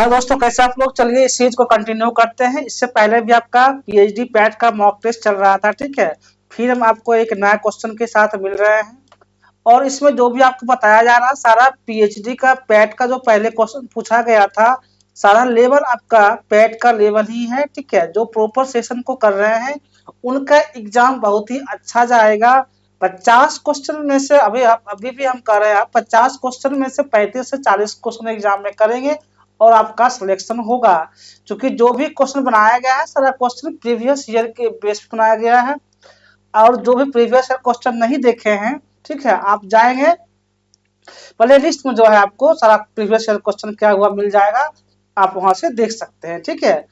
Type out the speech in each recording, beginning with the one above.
हाँ दोस्तों, कैसे आप लोग? चलिए इस चीज को कंटिन्यू करते हैं। इससे पहले भी आपका पीएचडी पैट का मॉक टेस्ट चल रहा था, ठीक है। फिर हम आपको एक नया क्वेश्चन के साथ मिल रहे हैं और इसमें जो भी आपको बताया जा रहा है सारा पीएचडी का पैट का जो पहले क्वेश्चन पूछा गया था, सारा लेवल आपका पैट का लेवल ही है, ठीक है। जो प्रॉपर सेशन को कर रहे हैं उनका एग्जाम बहुत ही अच्छा जाएगा। 50 क्वेश्चन में से अभी भी हम कर रहे हैं, 50 क्वेश्चन में से 35 से 40 क्वेश्चन एग्जाम में करेंगे और आपका सिलेक्शन होगा। क्योंकि जो भी क्वेश्चन बनाया गया है सारा क्वेश्चन प्रीवियस ईयर के बेस पे बनाया गया है और जो भी प्रीवियस ईयर क्वेश्चन नहीं देखे हैं, ठीक है, आप जाएंगे प्ले लिस्ट में, जो है आपको सारा प्रीवियस ईयर क्वेश्चन क्या हुआ मिल जाएगा, आप वहां से देख सकते हैं, ठीक है।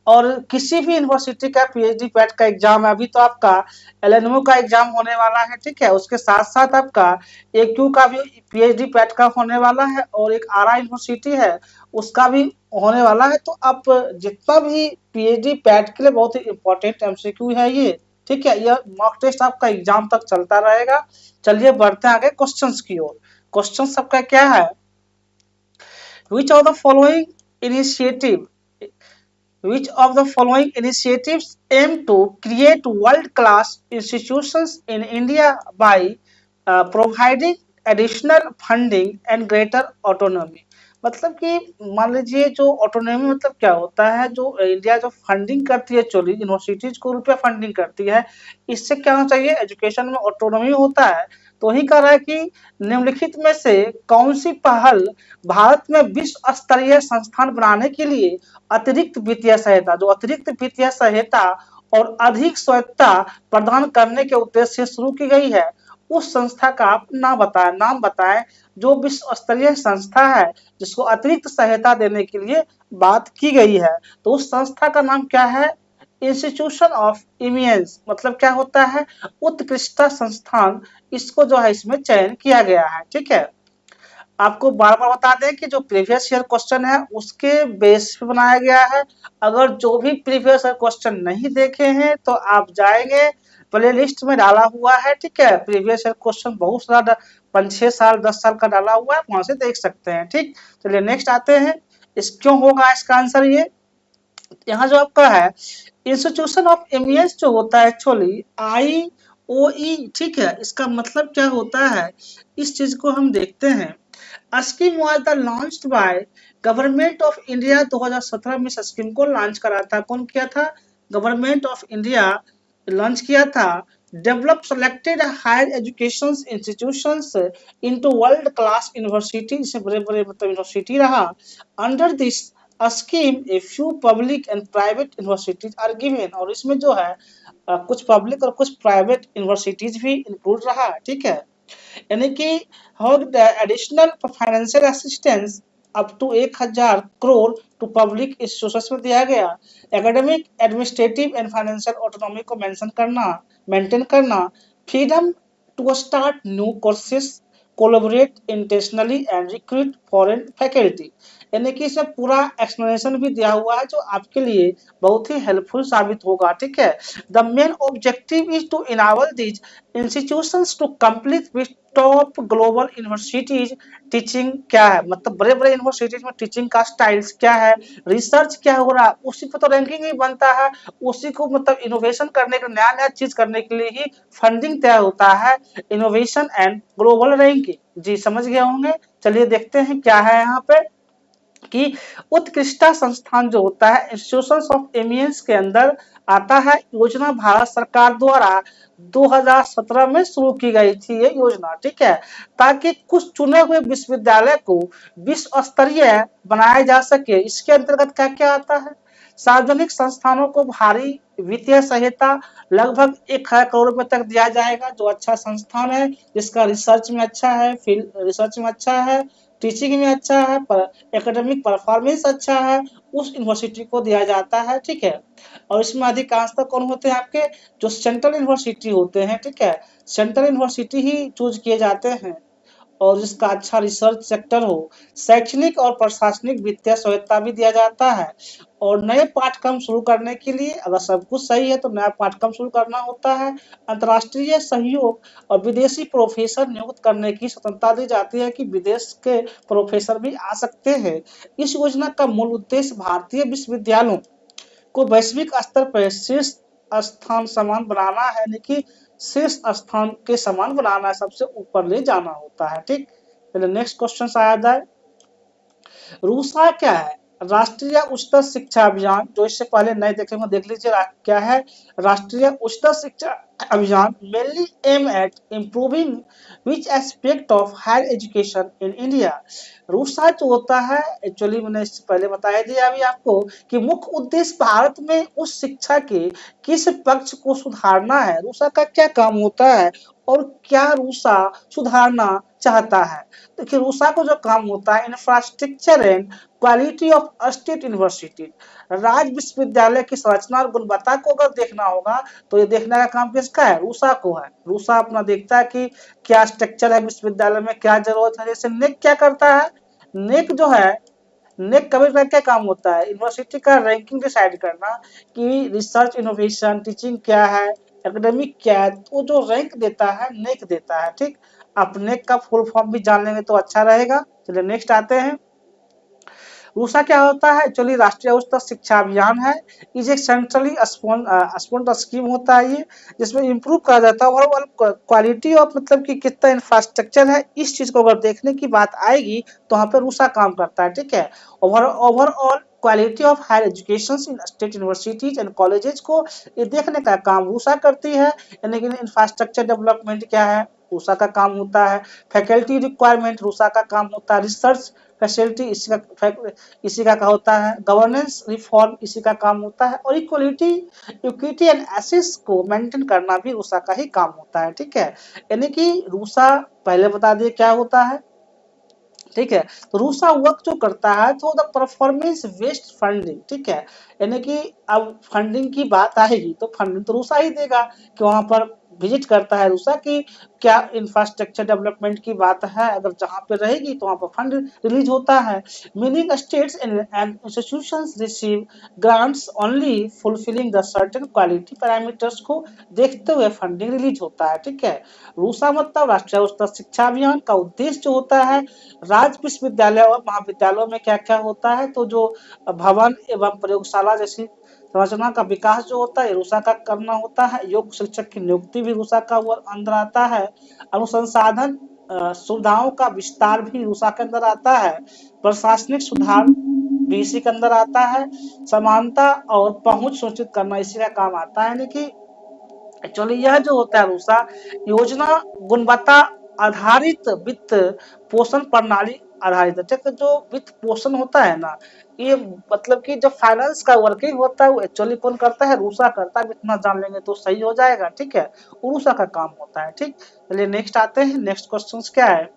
और किसी भी यूनिवर्सिटी का पीएचडी पैट का एग्जाम है, अभी तो आपका एलएनयू का एग्जाम होने वाला है, ठीक है। उसके साथ साथ आपका एक्यू का भी पीएचडी पैट का होने वाला है और एक आरआई यूनिवर्सिटी है उसका भी होने वाला है। तो आप जितना भी पीएचडी पैट के लिए बहुत ही इंपॉर्टेंट एमसीक्यू है ये, ठीक है। यह मॉक टेस्ट आपका एग्जाम तक चलता रहेगा। चलिए बढ़ते हैं आगे क्वेश्चंस की ओर। क्वेश्चन सबका क्या है? Which of the following initiative Which of the following initiatives aim to create world-class institutions in India by providing additional funding and greater autonomy? मतलब कि मान लीजिए जो ऑटोनॉमी मतलब क्या होता है, जो इंडिया जो फंडिंग करती है, चोरी यूनिवर्सिटीज को रुपया फंडिंग करती है, इससे क्या होना चाहिए? एजुकेशन में ऑटोनॉमी होता है। तो ही कह रहा है कि निम्नलिखित में से कौन सी पहल भारत में विश्व स्तरीय संस्थान बनाने के लिए अतिरिक्त वित्तीय सहायता, जो अतिरिक्त वित्तीय सहायता और अधिक स्वायत्तता प्रदान करने के उद्देश्य से शुरू की गई है, उस संस्था का आप नाम बताएं जो विश्व स्तरीय संस्था है जिसको अतिरिक्त सहायता देने के लिए बात की गई है। तो उस संस्था का नाम क्या है? इंस्टीट्यूशन ऑफ इमियंस, मतलब क्या होता है? उत्कृष्टता संस्थान, इसको जो है इसमें चयन किया गया है, ठीक है। आपको बार बार बता दें कि जो प्रीवियस ईयर क्वेश्चन है उसके बेस पे बनाया गया है। अगर जो भी प्रीवियस ईयर क्वेश्चन नहीं देखे हैं तो आप जाएंगे प्ले लिस्ट में डाला हुआ है, ठीक है। प्रीवियस ईयर क्वेश्चन बहुत सारा 5-6 साल 10 साल का डाला हुआ है, वहां से देख सकते हैं, ठीक। चलिए नेक्स्ट आते हैं। इस क्यों होगा इसका आंसर ये, यहाँ जो आपका है इंस्टीट्यूशन ऑफ इमियंस जो होता है एक्चुअली IOE, ठीक है। इसका मतलब क्या होता है इस चीज को हम देखते हैं। Scheme was the launched by government of India. 2017 में इस स्कीम को लॉन्च करा था। कौन किया था? गवर्नमेंट ऑफ इंडिया लॉन्च किया था। Develop selected higher education institutions into world class university, इसमें बड़े बड़े मतलब यूनिवर्सिटी रहा। Under this scheme a few public and private universities are given, और इसमें जो है कुछ पब्लिक और कुछ प्राइवेट यूनिवर्सिटीज भी इंक्लूड रहा, ठीक है। यानी कि additional financial assistance up to 1000 crore to public institutions में दिया गया। Academic administrative and financial autonomy को मेंटेन करना, freedom to start new courses, collaborate intentionally and recruit foreign faculty. यानी कि इसमें पूरा एक्सप्लेनेशन भी दिया हुआ है जो आपके लिए बहुत ही हेल्पफुल साबित होगा, ठीक है। The main objective is to enable these institutions to complete with top global universities teaching. क्या है मतलब बड़े बड़े यूनिवर्सिटीज में टीचिंग का स्टाइल्स क्या है, रिसर्च क्या हो रहा है, उसी पर तो रैंकिंग ही बनता है। उसी को मतलब इनोवेशन करने के, नया नया चीज करने के लिए ही फंडिंग तय होता है। इनोवेशन एंड ग्लोबल रैंकिंग, जी समझ गए होंगे। चलिए देखते हैं क्या है यहाँ पे कि उत्कृष्टता संस्थान जो होता है इंस्टीट्यूशंस ऑफ इमियंस के अंदर आता है। योजना भारत सरकार द्वारा 2017 में शुरू की गई थी ये योजना, ठीक है, ताकि कुछ चुने हुए विश्वविद्यालय को विश्व स्तरीय बनाया जा सके। इसके अंतर्गत क्या क्या आता है? सार्वजनिक संस्थानों को भारी वित्तीय सहायता लगभग 1,000 करोड़ रुपए तक दिया जाएगा। जो अच्छा संस्थान है जिसका रिसर्च में अच्छा है, फील्ड रिसर्च में अच्छा है, टीचिंग में अच्छा है, एकेडमिक परफॉर्मेंस अच्छा है, उस यूनिवर्सिटी को दिया जाता है, ठीक है। और इसमें अधिकांशतः कौन होते हैं? आपके जो सेंट्रल यूनिवर्सिटी होते हैं, ठीक है, सेंट्रल यूनिवर्सिटी ही चूज किए जाते हैं। और जिसका अच्छा रिसर्च सेक्टर हो। शैक्षणिक और प्रशासनिक वित्तीय सहायता भी दिया जाता है। और नए पाठ्यक्रम शुरू करने के लिए अगर सब कुछ सही है तो नया पाठ्यक्रम शुरू करना होता है। अंतर्राष्ट्रीय सहयोग और विदेशी प्रोफेसर नियुक्त करने की स्वतंत्रता दी जाती है कि विदेश के प्रोफेसर भी आ सकते हैं। इस योजना का मूल उद्देश्य भारतीय विश्वविद्यालयों को वैश्विक स्तर पर शीर्ष स्थान समान बनाना है, यानी कि शीर्ष स्थान के समान बनाना है, सबसे ऊपर ले जाना होता है। ठीक, चलिए नेक्स्ट क्वेश्चन आया जाए। रूसा क्या है? राष्ट्रीय उच्चतर शिक्षा अभियान, जो इससे पहले नहीं देखे होंगे देख लीजिए क्या है। राष्ट्रीय Uchchatar Shiksha Abhiyan mainly aim at improving which aspect of higher education in India. RUSA जो होता है, एक्चुअली मैंने इससे पहले बताया दिया अभी आपको कि मुख्य उद्देश्य भारत में उच्च शिक्षा के किस पक्ष को सुधारना है। रूसा का क्या काम होता है और क्या रूसा सुधारना चाहता है? देखिए रूसा को जो काम होता है, infrastructure and quality of state university, राज्य विश्वविद्यालय की संरचना और गुणवत्ता को अगर देखना होगा तो ये देखने का काम किसका है? रूसा को है। रूसा अपना देखता है कि क्या स्ट्रक्चर है विश्वविद्यालय में, क्या जरूरत है। जैसे नेक क्या करता है, नेक जो है, नेक कभी का क्या काम होता है? यूनिवर्सिटी का रैंकिंग डिसाइड करना कि रिसर्च इनोवेशन टीचिंग क्या है, एकेडमिक क्या है, तो जो रैंक देता है नेक देता है। ठीक, आप नेक का फुल फॉर्म भी जान लेंगे तो अच्छा रहेगा। चलिए नेक्स्ट आते हैं। रूसा क्या होता है? एक्चुअली राष्ट्रीय उच्चतर शिक्षा अभियान है। इज एक सेंट्रली स्पॉन्सर्ड स्कीम होता है ये, जिसमें इंप्रूव करा जाता है ओवरऑल क्वालिटी ऑफ, मतलब कि कितना इंफ्रास्ट्रक्चर है। इस चीज को अगर देखने की बात आएगी तो वहाँ पे रूसा काम करता है। ठीक है, overall quality of higher education in state universities and colleges को ये देखने का काम रूसा करती है। यानी कि इंफ्रास्ट्रक्चर डेवलपमेंट क्या है, रूसा का काम होता है। फैकल्टी रिक्वायरमेंट रूसा का काम होता है। रिसर्च फैसिलिटी इसी का होता है। गवर्नेंस रिफॉर्म इसी का काम होता है। और इक्विटी एंड एसेस को मेंटेन करना भी रूसा का ही काम होता है। ठीक है, यानी कि रूसा पहले बता दिए क्या होता है। ठीक है, तो रूसा वर्क जो करता है तो द परफॉर्मेंस बेस्ड फंडिंग। ठीक है, यानी कि अब फंडिंग की बात आएगी तो फंडिंग तो रूसा ही देगा कि वहां पर विजिट करता है रूसा की क्या इंफ्रास्ट्रक्चर डेवलपमेंट की बात है, अगर जहां पे रहेगी तो वहां पर फंड रिलीज होता है। Meaning states and institutions receive grants only fulfilling the certain quality parameters को देखते हुए फंडिंग रिलीज होता है। ठीक है, रूसा मतलब राष्ट्रीय उच्चतर शिक्षा अभियान का उद्देश्य जो होता है राज्य विश्वविद्यालय और महाविद्यालयों में क्या क्या होता है, तो जो भवन एवं प्रयोगशाला जैसी संरचना का विकास जो होता है रूसा का करना होता है। योग्य शिक्षक की नियुक्ति भी रूसा का अंदर आता है। अनुसंसाधन सुविधाओं का विस्तार भी रूसा के अंदर आता है। प्रशासनिक सुधार भी इसी के अंदर आता है। समानता और पहुंच सुनिश्चित करना इसी का काम आता है। यानी कि एक्चुअली यह जो होता है रूसा योजना गुणवत्ता आधारित वित्त पोषण प्रणाली आधारित है। जो वित्त पोषण होता है ना, ये मतलब कि जो फाइनेंस का वर्किंग होता है वो एक्चुअली कौन करता है? रूसा करता है। इतना जान लेंगे तो सही हो जाएगा। ठीक है, रूसा का काम होता है। ठीक, चलिए नेक्स्ट आते हैं। नेक्स्ट क्वेश्चन क्या है?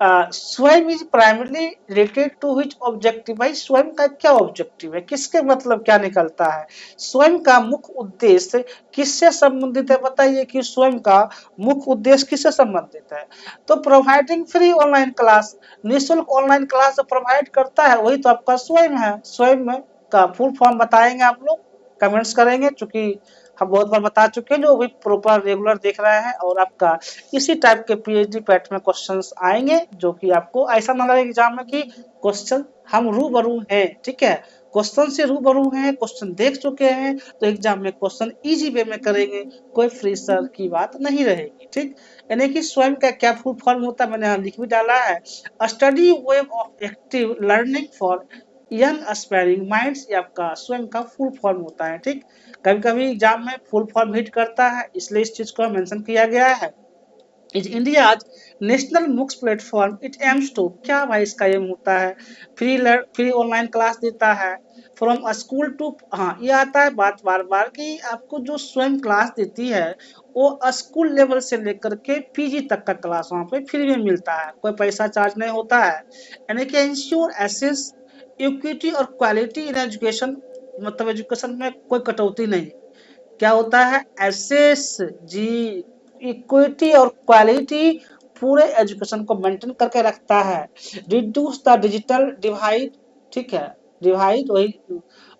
स्वयं is primarily related to which objective. भाई स्वयं का क्या ऑब्जेक्टिव है, किसके मतलब क्या निकलता है? स्वयं का मुख्य उद्देश्य किससे संबंधित है? बताइए कि स्वयं का मुख्य उद्देश्य किससे संबंधित है? तो प्रोवाइडिंग फ्री ऑनलाइन क्लास, निःशुल्क ऑनलाइन क्लास प्रोवाइड करता है वही तो आपका स्वयं है। स्वयं में का फुल फॉर्म बताएंगे आप लोग, कमेंट्स करेंगे, चूंकि हम बहुत बार बता चुके हैं जो भी प्रॉपर रेगुलर देख रहे हैं। और आपका इसी टाइप के पीएचडी पैट में क्वेश्चंस आएंगे जो कि आपको ऐसा ना लगे एग्जाम में कि क्वेश्चन हम रूबरू हैं। ठीक है, क्वेश्चन से रूबरू हैं, क्वेश्चन देख चुके हैं, तो एग्जाम में क्वेश्चन इजी वे में करेंगे, कोई फ्रेशर की बात नहीं रहेगी। ठीक, यानी कि स्वयं का क्या फुल फॉर्म होता है मैंने यहाँ लिख भी डाला है। Study web of active learning for young aspiring minds, ये आपका स्वयं का फुल फॉर्म होता है। ठीक, कभी कभी एग्जाम में फुल फॉर्म हिट करता है इसलिए इस चीज को मेंशन किया गया है। Is India national books platform it aims to, क्या भाई इसका एम होता है? फ्री ऑनलाइन क्लास देता है फ्रॉम स्कूल टू, हाँ ये आता है बात बार बार कि आपको जो स्वयं क्लास देती है वो स्कूल लेवल से लेकर के पीजी तक का क्लास वहाँ पे फ्री में मिलता है, कोई पैसा चार्ज नहीं होता है। यानी कि इंश्योर एसेस इक्विटी और क्वालिटी इन एजुकेशन, मतलब एजुकेशन में कोई कटौती नहीं। क्या होता है? एसेस जी, इक्विटी और क्वालिटी पूरे एजुकेशन को मेंटेन करके रखता है। रिड्यूस द डिजिटल डिवाइड, ठीक है, डिवाइड वही,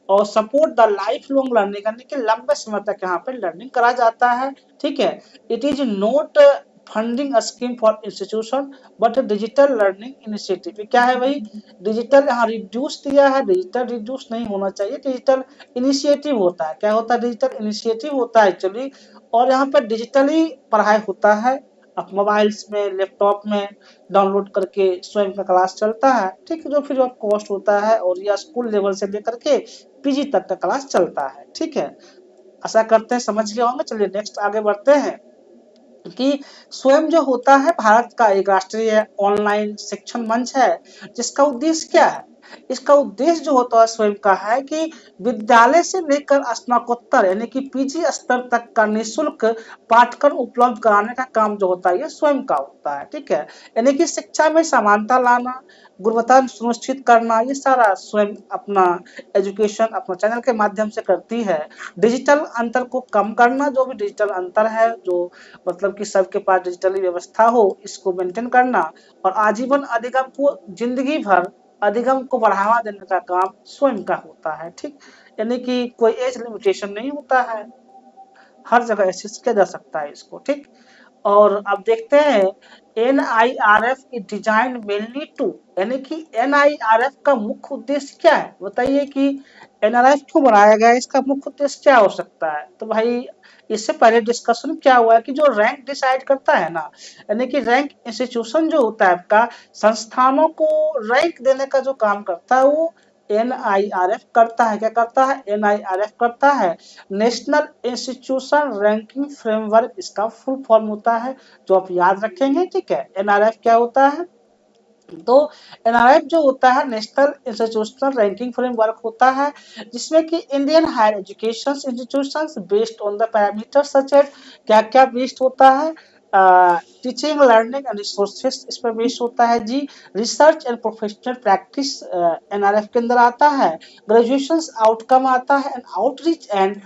और support the life long learning, यानी कि लंबे समय तक यहाँ पे लर्निंग करा जाता है, ठीक है। It is not funding scheme for institution but digital learning initiative. क्या है भाई, डिजिटल यहाँ रिड्यूस दिया है, डिजिटल रिड्यूस नहीं होना चाहिए, डिजिटल इनिशिएटिव होता है। क्या होता है, डिजिटल इनिशिएटिव होता है एक्चुअली। और यहाँ पर डिजिटली पढ़ाई होता है, अब मोबाइल्स में, लैपटॉप में डाउनलोड करके स्वयं का क्लास चलता है, ठीक है, जो फ्री ऑफ कॉस्ट होता है, और यह स्कूल लेवल से लेकर के पीजी तक का क्लास चलता है, ठीक है। आशा करते हैं समझ गए होंगे। चलिए नेक्स्ट आगे बढ़ते हैं कि स्वयं जो होता है भारत का एक राष्ट्रीय ऑनलाइन शिक्षण मंच है, जिसका उद्देश्य क्या है। इसका उद्देश्य जो होता है स्वयं का है कि विद्यालय से लेकर स्नातकोत्तर यानी कि पीजी स्तर तक का निःशुल्क पाठ्यक्रम उपलब्ध कराने का काम जो होता है ये स्वयं का होता है, ठीक है। यानी कि शिक्षा में समानता लाना, गुणवत्ता सुनिश्चित करना, ये सारा स्वयं अपना एजुकेशन अपना चैनल के माध्यम से करती है। डिजिटल अंतर को कम करना, जो भी डिजिटल अंतर है, जो मतलब कि सबके पास डिजिटली व्यवस्था हो, इसको मेंटेन करना, और आजीवन अधिगम को, जिंदगी भर अधिगम को बढ़ावा देने का काम स्वयं का होता है, ठीक। यानी कि कोई एज लिमिटेशन नहीं होता है, हर जगह एक्सेस किया जा सकता है इसको, ठीक। और अब देखते हैं NIRF की डिजाइन मेनली टू, यानी कि NIRF का मुख्य उद्देश्य क्या है, बताइए कि NRF क्यों बनाया गया है, इसका मुख्य उद्देश्य क्या हो सकता है। तो भाई इससे पहले डिस्कशन क्या हुआ है कि जो रैंक डिसाइड करता है ना, यानी कि रैंक इंस्टीट्यूशन जो होता है आपका, संस्थानों को रैंक देने का जो काम करता है वो NIRF करता है। क्या करता है, NIRF करता है, नेशनल इंस्टीट्यूशन रैंकिंग फ्रेमवर्क इसका फुल फॉर्म होता है, जो आप याद रखेंगे, ठीक है। NRF क्या होता है, तो NRF जो होता है नेशनल इंस्टीट्यूशनल रैंकिंग फ्रेमवर्क होता है, जिसमें कि Indian higher education institutions based on the parameter such as, क्या क्या बेस्ड होता है, टीचिंग लर्निंग एंड रिसोर्सेस इस पर बेस्ड होता है जी। Research and professional practice NRF के अंदर आता है। ग्रेजुएशन आउटकम आता है, एंड आउटरीच एंड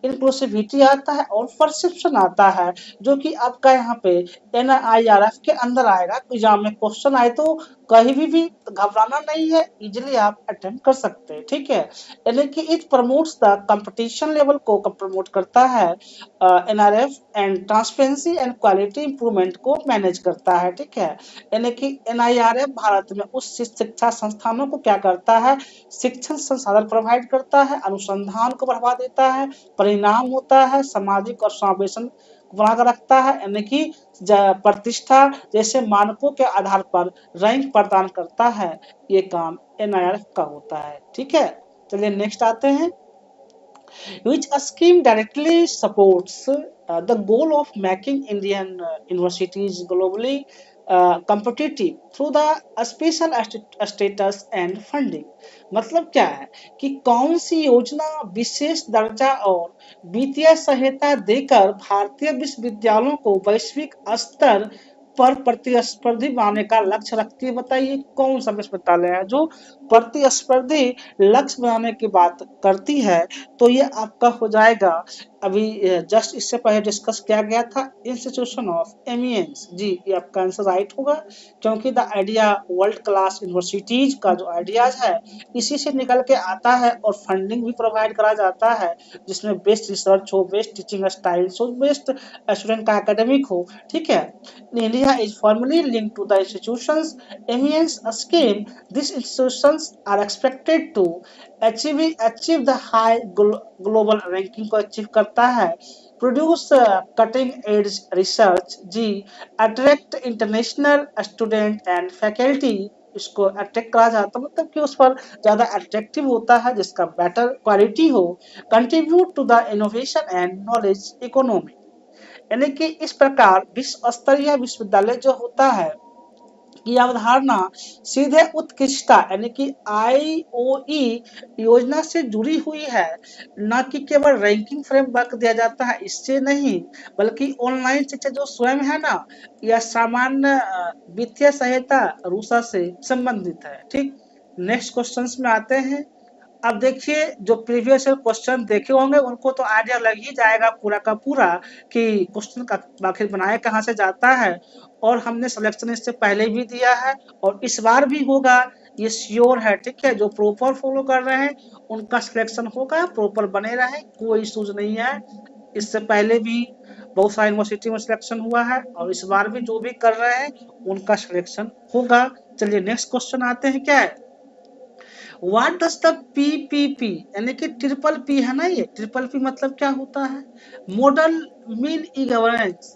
इंक्लूसिविटी आता है, और परसेप्शन आता है, जो कि आपका यहाँ पे NIRF के अंदर आएगा। एग्जाम में क्वेश्चन आए तो कहीं भी घबराना नहीं है, इजिली आप अटेम्प्ट कर सकते हैं, ठीक है। यानी कि it promotes the competition level को प्रमोट करता है, NRF and transparency and quality improvement को मैनेज करता है, ठीक है। यानी कि NIRF भारत में उस शिक्षा संस्थानों को क्या करता है, शिक्षण संसाधन प्रोवाइड करता है, अनुसंधान को बढ़ावा देता है, परिणाम होता है, सामाजिक और समावेशन बनाकर रखता है, यानी कि प्रतिष्ठा जैसे मानकों के आधार पर रैंक प्रदान करता है। ये काम NIRF का होता है, ठीक है। चलिए नेक्स्ट आते हैं, which scheme directly supports the goal of making Indian universities globally competitive through the special status and funding। मतलब क्या है कि कौन सी योजना विशेष दर्जा और वित्तीय सहायता देकर भारतीय विश्वविद्यालयों को वैश्विक स्तर पर प्रतिस्पर्धी बनाने का लक्ष्य रखती है, बताइए कौन सा विश्वविद्यालय है जो प्रतिस्पर्धी लक्ष्य बनाने की बात करती है। तो ये आपका हो जाएगा, अभी जस्ट इससे पहले डिस्कस किया गया था, इंस्टीट्यूशन ऑफ एमिनेंस जी, ये आपका आंसर राइट होगा, क्योंकि the idea world class universities का जो आइडियाज है इसी से निकल के आता है, और फंडिंग भी प्रोवाइड करा जाता है, जिसमें बेस्ट रिसर्च हो, बेस्ट टीचिंग स्टाइल्स हो, बेस्ट स्टूडेंट का एकेडमिक हो, ठीक है। India is formally linked to the institutions eminence scheme. This institutions are expected to achieve the high global ranking को अचीव करता है, प्रोड्यूस कटिंग एज रिसर्च जी, attract international student and faculty, इसको attract करा जाता है, मतलब कि उस पर ज्यादा अट्रैक्टिव होता है, जिसका बेटर क्वालिटी हो, contribute to the innovation and knowledge economy. यानी कि इस प्रकार विश्व स्तरीय विश्वविद्यालय जो होता है की अवधारणा सीधे उत्कृष्टता यानी कि IOE योजना से जुड़ी हुई है, न कि केवल रैंकिंग फ्रेमवर्क दिया जाता है इससे नहीं, बल्कि ऑनलाइन शिक्षा जो स्वयं है ना, यह सामान्य वित्तीय सहायता रूसा से संबंधित है, ठीक। नेक्स्ट क्वेश्चंस में आते हैं, अब देखिए, जो प्रीवियस क्वेश्चन देखे होंगे उनको तो आइडिया लग ही जाएगा पूरा का पूरा कि क्वेश्चन का आखिर बनाया कहाँ से जाता है। और हमने सिलेक्शन इससे पहले भी दिया है और इस बार भी होगा, ये श्योर है। ठीक है, जो प्रॉपर फॉलो कर रहे हैं उनका सिलेक्शन होगा, प्रॉपर बने रहे, कोई इशूज नहीं है। इससे पहले भी बहुत सारी यूनिवर्सिटी में सिलेक्शन हुआ है और इस बार भी जो भी कर रहे हैं उनका सिलेक्शन होगा। चलिए नेक्स्ट क्वेश्चन आते हैं। क्या है, व्हाट डज द पीपीपी, यानी कि ट्रिपल पी है ना, ये ट्रिपल पी मतलब क्या होता है, मॉडल मीन ई गवर्नेंस,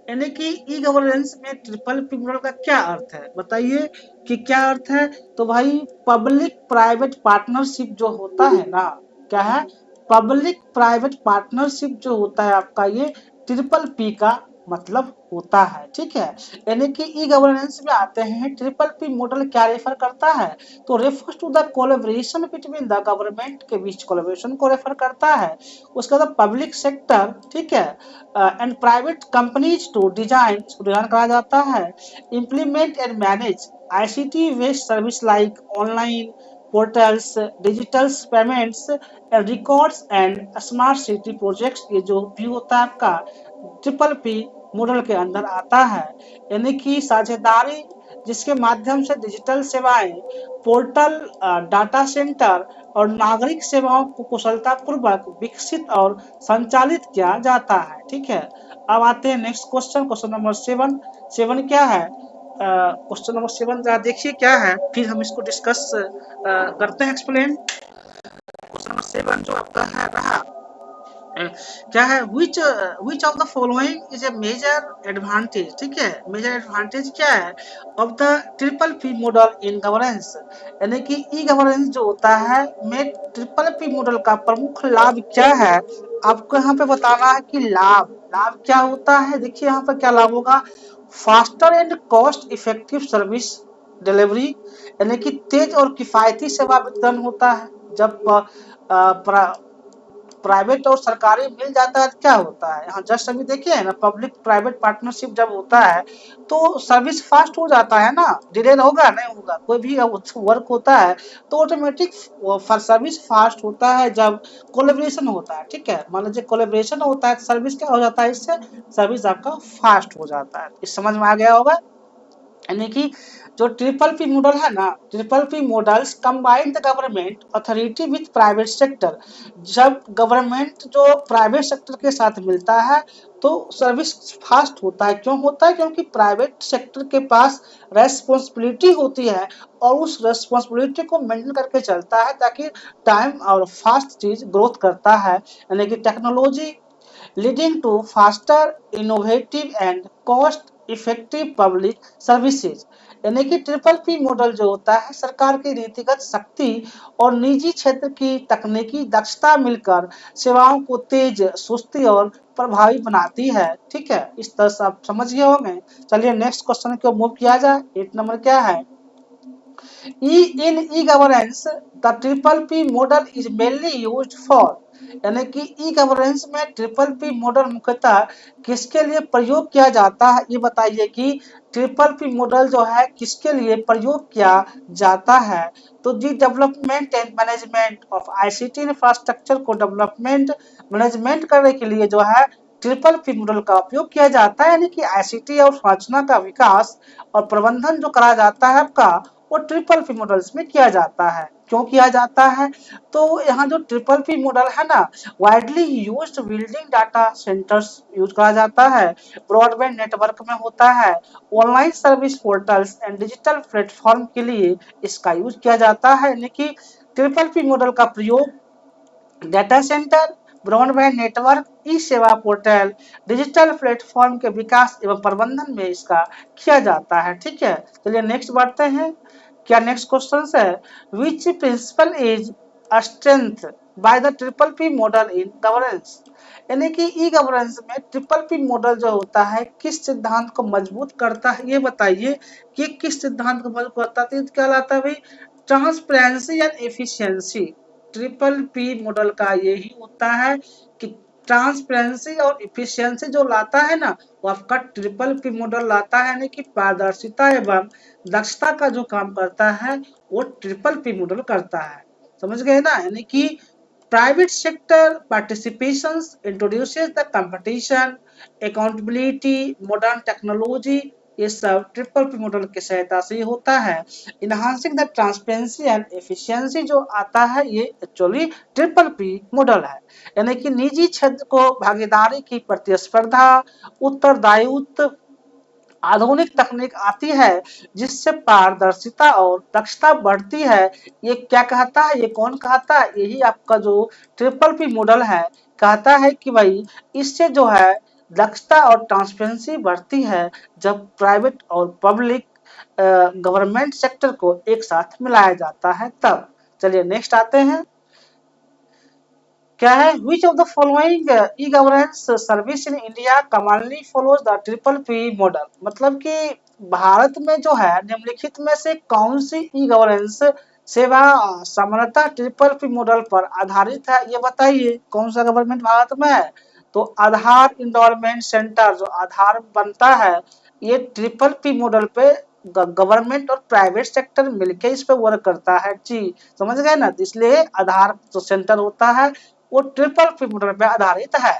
यानी कि ई गवर्नेंस में ट्रिपल पी मॉडल का क्या अर्थ है, बताइए कि क्या अर्थ है। तो भाई पब्लिक प्राइवेट पार्टनरशिप जो होता है ना, क्या है, पब्लिक प्राइवेट पार्टनरशिप जो होता है आपका, ये ट्रिपल पी का मतलब होता है। ठीक है, यानी कि ई गवर्नेंस में आते हैं, ट्रिपल पी मॉडल क्या रेफर करता है, तो refers to the collaboration between the government, के बीच कोलैबोरेशन को रेफर करता है। उसके बाद पब्लिक सेक्टर, ठीक है, and private companies to design, इसको डिजाइन करा जाता है, implement and manage ICT based service like online portals, digital payments, records and smart city projects, ये जो भी होता है आपका ट्रिपल पी मॉडल के अंदर आता है। यानी कि साझेदारी जिसके माध्यम से डिजिटल सेवाएं, पोर्टल, डाटा सेंटर और नागरिक सेवाओं को कुशलतापूर्वक विकसित और संचालित किया जाता है। ठीक है, अब आते हैं नेक्स्ट क्वेश्चन, क्वेश्चन नंबर 7। 7 क्या है, क्वेश्चन नंबर 7 जरा देखिए क्या है, फिर हम इसको डिस्कस करते हैं, एक्सप्लेन। क्वेश्चन नंबर 7 जो आपका है रहा, क्या है, which of the following is a major advantage, ठीक है, मेजर एडवांटेज क्या है of the triple P model in governance, यानी कि ई गवर्नेंस जो होता है में ट्रिपल पी मॉडल का प्रमुख लाभ क्या है, आपको यहाँ पे बताना है कि लाभ लाभ क्या होता है। देखिए यहाँ पर क्या लाभ होगा, faster and cost effective service delivery, यानी कि तेज और किफायती सेवा वितरण होता है। जब प्राइवेट और सरकारी मिल जाता है तो क्या होता है, यहाँ जस्ट अभी देखिए है ना, पब्लिक प्राइवेट पार्टनरशिप जब होता है तो सर्विस फास्ट हो जाता है ना, डिले होगा नहीं होगा, कोई भी वर्क होता है तो ऑटोमेटिक सर्विस फास्ट होता है जब कोलेब्रेशन होता है। ठीक है, मान लीजिए कोलेब्रेशन होता है तो सर्विस क्या हो जाता है, इससे सर्विस आपका फास्ट हो जाता है। इस समझ में आ गया होगा। यानी कि जो ट्रिपल पी मॉडल है ना, triple P models combine the government authority with private sector, जब गवर्नमेंट जो प्राइवेट सेक्टर के साथ मिलता है तो सर्विस फास्ट होता है। क्यों होता है, क्योंकि प्राइवेट सेक्टर के पास रेस्पॉन्सिबिलिटी होती है और उस रेस्पॉन्सिबिलिटी को मेंटेन करके चलता है ताकि टाइम और फास्ट चीज ग्रोथ करता है। यानी कि technology leading to faster, innovative and cost effective public services, यानी कि ट्रिपल पी मॉडल जो होता है सरकार की नीतिगत शक्ति और निजी क्षेत्र की तकनीकी दक्षता मिलकर सेवाओं को तेज, सुस्ती और प्रभावी बनाती है। ठीक है, इस तरह से आप समझ गए होंगे। चलिए नेक्स्ट क्वेश्चन को मूव किया जाए। 8 नंबर क्या है, e governance the triple P model is mainly used for, यानी कि ई गवर्नेंस में ट्रिपल पी मॉडल मुख्यतः किसके लिए प्रयोग किया जाता है, ये बताइए कि ट्रिपल पी मॉडल जो है किसके लिए प्रयोग किया जाता है। तो जी development and management of ICT infrastructure को डेवलपमेंट मैनेजमेंट करने के लिए जो है ट्रिपल पी मॉडल का उपयोग किया जाता है, यानी कि आईसीटी और संरचना का विकास और प्रबंधन जो करा जाता है आपका वो ट्रिपल पी मॉडल्स में किया जाता है। क्यों किया जाता है, तो यहाँ जो ट्रिपल पी मॉडल है ना, widely used building data centres use करा जाता है, ब्रॉडबैंड नेटवर्क में होता है, online service portals and digital platform के लिए इसका यूज किया जाता है। यानी कि ट्रिपल पी मॉडल का प्रयोग डाटा सेंटर, ब्रॉडबैंड नेटवर्क, ई सेवा पोर्टल, डिजिटल प्लेटफॉर्म के विकास एवं प्रबंधन में इसका किया जाता है। ठीक है, चलिए नेक्स्ट बढ़ते हैं। क्या नेक्स्ट क्वेश्चन है, which principle is strength by the triple P model in governance, यानी कि ई गवर्नेंस में ट्रिपल पी मॉडल जो होता है किस सिद्धांत को मजबूत करता है, ये बताइए कि किस सिद्धांत को मजबूत करता है। तो क्या लाता है भाई, transparency and efficiency, triple P model का यही होता है कि ट्रांसपेरेंसी और इफिशियंसी जो लाता है ना, वो आपका ट्रिपल पी मॉडल लाता है, यानी कि पारदर्शिता एवं दक्षता का जो काम करता है वो ट्रिपल पी मॉडल करता है। समझ गए ना, यानी कि private sector participations introduces the competition, accountability, modern technology, ये सब ट्रिपल पी मॉडल की सहायता से होता है। Enhancing the transparency and efficiency जो आता है ये एक्चुअली ट्रिपल पी मॉडल है, यानी कि निजी क्षेत्र को भागीदारी की प्रतिस्पर्धा, उत्तरदायित्व, आधुनिक तकनीक आती है जिससे पारदर्शिता और दक्षता बढ़ती है। ये क्या कहता है, ये कौन कहता है, यही आपका जो ट्रिपल पी मॉडल है कहता है कि भाई इससे जो है दक्षता और ट्रांसपेरेंसी बढ़ती है जब प्राइवेट और पब्लिक गवर्नमेंट सेक्टर को एक साथ मिलाया जाता है तब। चलिए नेक्स्ट आते हैं, क्या है, which of the following e governance service in India commonly follows the triple P model, मतलब कि भारत में जो है निम्नलिखित में से कौन सी ई गवर्नेंस सेवा सामान्यतः ट्रिपल पी मॉडल पर आधारित है, ये बताइए कौन सा गवर्नमेंट भारत में है। तो आधार इंडोलमेंट सेंटर जो आधार बनता है ये ट्रिपल पी मॉडल पे गवर्नमेंट और प्राइवेट सेक्टर मिलके इस पे वर्क करता है जी, समझ गए ना, तो इसलिए आधार जो सेंटर होता है वो ट्रिपल पी मॉडल पे आधारित है,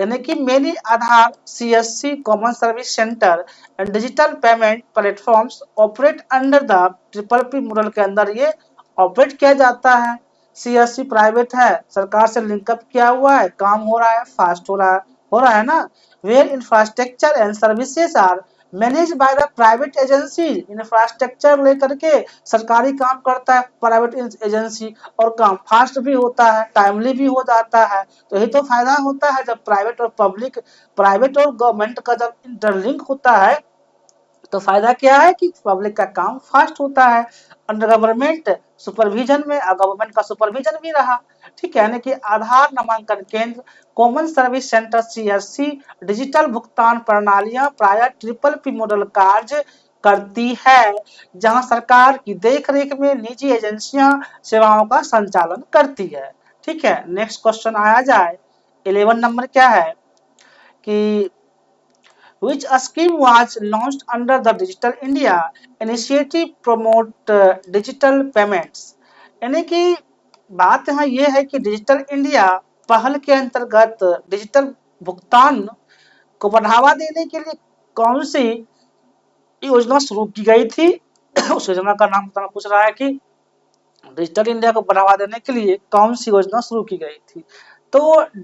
यानी कि many Aadhaar CSC common service centre and digital payment platforms operate under the triple P model के अंदर ये ऑपरेट किया जाता है। सीएससी प्राइवेट है, सरकार से लिंकअप किया हुआ है, काम हो रहा है, फास्ट हो रहा है ना। Where infrastructure and services are manage by the private agency, infrastructure लेकर के सरकारी काम करता है प्राइवेट एजेंसी और काम फास्ट भी होता है, टाइमली भी हो जाता है। तो यही तो फायदा होता है जब प्राइवेट और पब्लिक, प्राइवेट और गवर्नमेंट का जब इंटरलिंक होता है तो फायदा क्या है कि पब्लिक का काम फास्ट होता है। अंडर गवर्नमेंट सुपरविजन में गवर्नमेंट का सुपरविजन भी रहा, ठीक है, यानी कि आधार नामांकन केंद्र, common service centre CSC, digital भुगतान प्रणालियां प्राय ट्रिपल पी मॉडल कार्य करती है, जहां सरकार की देखरेख में निजी एजेंसियां सेवाओं का संचालन करती है। ठीक है, नेक्स्ट क्वेश्चन आया जाए, 11 नंबर क्या है कि which scheme was launched under the Digital India initiative promote digital payments, यानी कि बात यहाँ ये है कि डिजिटल इंडिया पहल के अंतर्गत डिजिटल भुगतान को बढ़ावा देने के लिए कौन सी योजना शुरू की गई थी उस योजना का नाम बताना पूछ रहा है कि डिजिटल इंडिया को बढ़ावा देने के लिए कौन सी योजना शुरू की गई थी। तो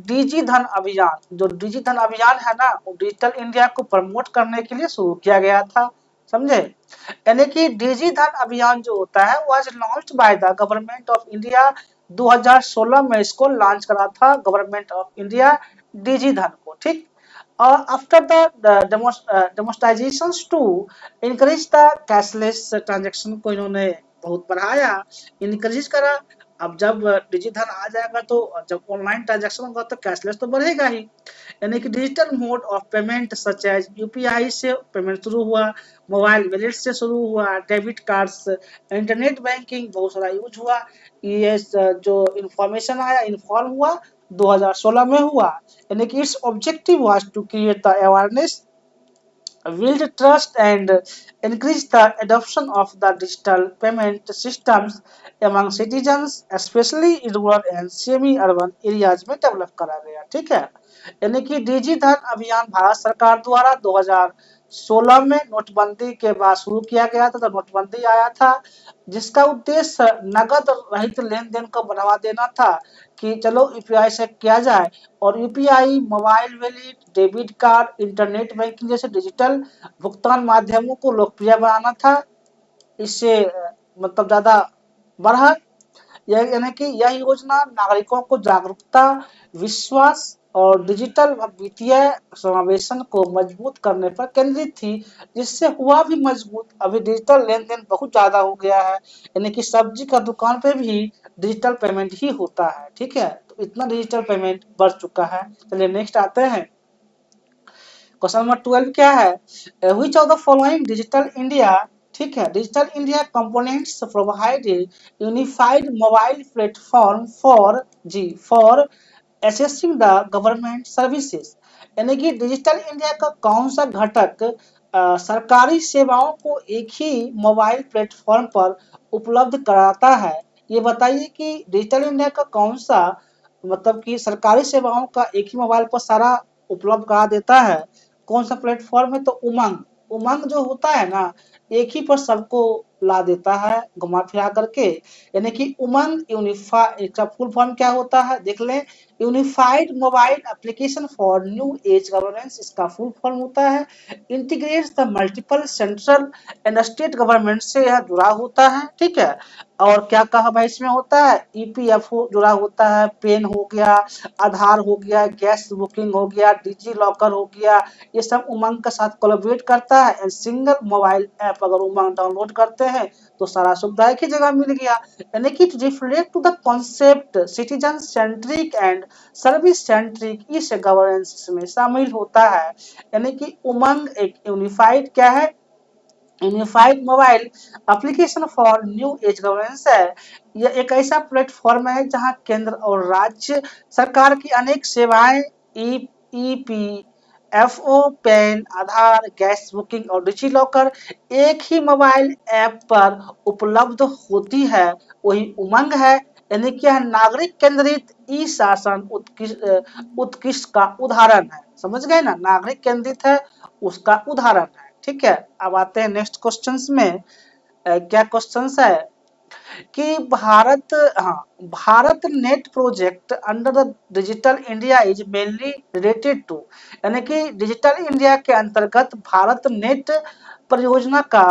डिजी धन अभियान, जो डिजी धन अभियान है ना वो डिजिटल इंडिया को प्रमोट करने के लिए शुरू किया गया था, समझे, यानी कि डिजी धन अभियान जो होता है was launched by the government of India, 2016 में इसको लॉन्च करा था गवर्नमेंट ऑफ इंडिया डिजी धन को, ठीक। After the demonetisations to encourage the cashless transaction को इन्होंने बहुत बढ़ाया, इनकरेज करा। अब जब डिजिधन आ जाएगा तो जब ऑनलाइन ट्रांजैक्शन होगा तो कैशलेस तो बढ़ेगा ही, यानी कि digital mode of payment such as UPI से पेमेंट शुरू हुआ, मोबाइल वॉलेट से शुरू हुआ, डेबिट कार्ड्स, इंटरनेट बैंकिंग बहुत सारा यूज हुआ। ये जो इंफॉर्मेशन आया इन्फॉर्म हुआ 2016 में हुआ, यानी कि its objective was to create the awareness, build trust and increase the adoption of the digital payment systems among citizens, especially in rural and semi-urban areas में डेवलप करा गया, ठीक है। यानी कि डिजी धन अभियान भारत सरकार द्वारा 2016 में नोटबंदी के बाद शुरू किया गया था, तो नोटबंदी आया था जिसका उद्देश्य नगद रहित लेन देन को बढ़ावा देना था कि चलो यूपीआई से किया जाए, और UPI, mobile wallet, debit card, internet banking जैसे डिजिटल भुगतान माध्यमों को लोकप्रिय बनाना था। इससे मतलब ज्यादा बढ़ा, यानी कि यह योजना नागरिकों को जागरूकता, विश्वास और डिजिटल वित्तीय समावेशन को मजबूत करने पर केंद्रित थी, जिससे हुआ भी मजबूत। अभी डिजिटल लेन देन बहुत ज्यादा हो गया है, यानी कि सब्जी का दुकान पे भी डिजिटल पेमेंट ही होता है, ठीक है, तो इतना डिजिटल पेमेंट बढ़ चुका है। चलिए नेक्स्ट आते हैं, क्वेश्चन नंबर 12 क्या है, which of the following digital India, ठीक है, digital India components provide unified mobile platform for assessing the government services, यानी कि डिजिटल इंडिया का कौन सा घटक सरकारी सेवाओं को एक ही मोबाइल प्लेटफॉर्म पर उपलब्ध कराता है, ये बताइए कि डिजिटल इंडिया का कौन सा मतलब कि सरकारी सेवाओं का एक ही मोबाइल पर सारा उपलब्ध करा देता है? कौन सा प्लेटफॉर्म है? तो उमंग। उमंग जो होता है ना, एक ही पर सबको ला देता है घुमा फिरा करके। यानी कि उमंग यूनिफाइड, इसका फुल फॉर्म क्या होता है देख लें। Unified mobile application for new age governance इसका फुल फॉर्म होता है। Integrates the multiple central and state government से यह जुड़ा होता है, ठीक है। और क्या कहा भाई इसमें होता है, ईपीएफओ जुड़ा होता है, पेन हो गया, आधार हो गया, गैस बुकिंग हो गया, डिजी लॉकर हो गया, ये सब उमंग के साथ कोलैबोरेट करता है। एंड सिंगल मोबाइल ऐप अगर उमंग डाउनलोड करते हैं तो सारा सुविधा एक ही जगह मिल गया। यानी कि reflect to the concept citizen centric and service centric इस गवर्नेंस में शामिल होता है। यानी कि उमंग एक यूनिफाइड क्या है, unified mobile application for new age governance है। यह एक ऐसा प्लेटफॉर्म है जहां केंद्र और राज्य सरकार की अनेक सेवाएं ईपीएफओ, पैन, आधार, गैस बुकिंग और डिजी लॉकर एक ही मोबाइल ऐप पर उपलब्ध होती है, वही उमंग है। यानी कि यह नागरिक केंद्रित ई शासन उत्कृष्ट का उदाहरण है। समझ गए ना, नागरिक केंद्रित है उसका उदाहरण है, ठीक है। अब आते हैं नेक्स्ट क्वेश्चंस में। क्या क्वेश्चंस है कि भारत, हाँ, Bharat net project under the digital India is mainly related to, यानी कि डिजिटल इंडिया के अंतर्गत भारत नेट परियोजना का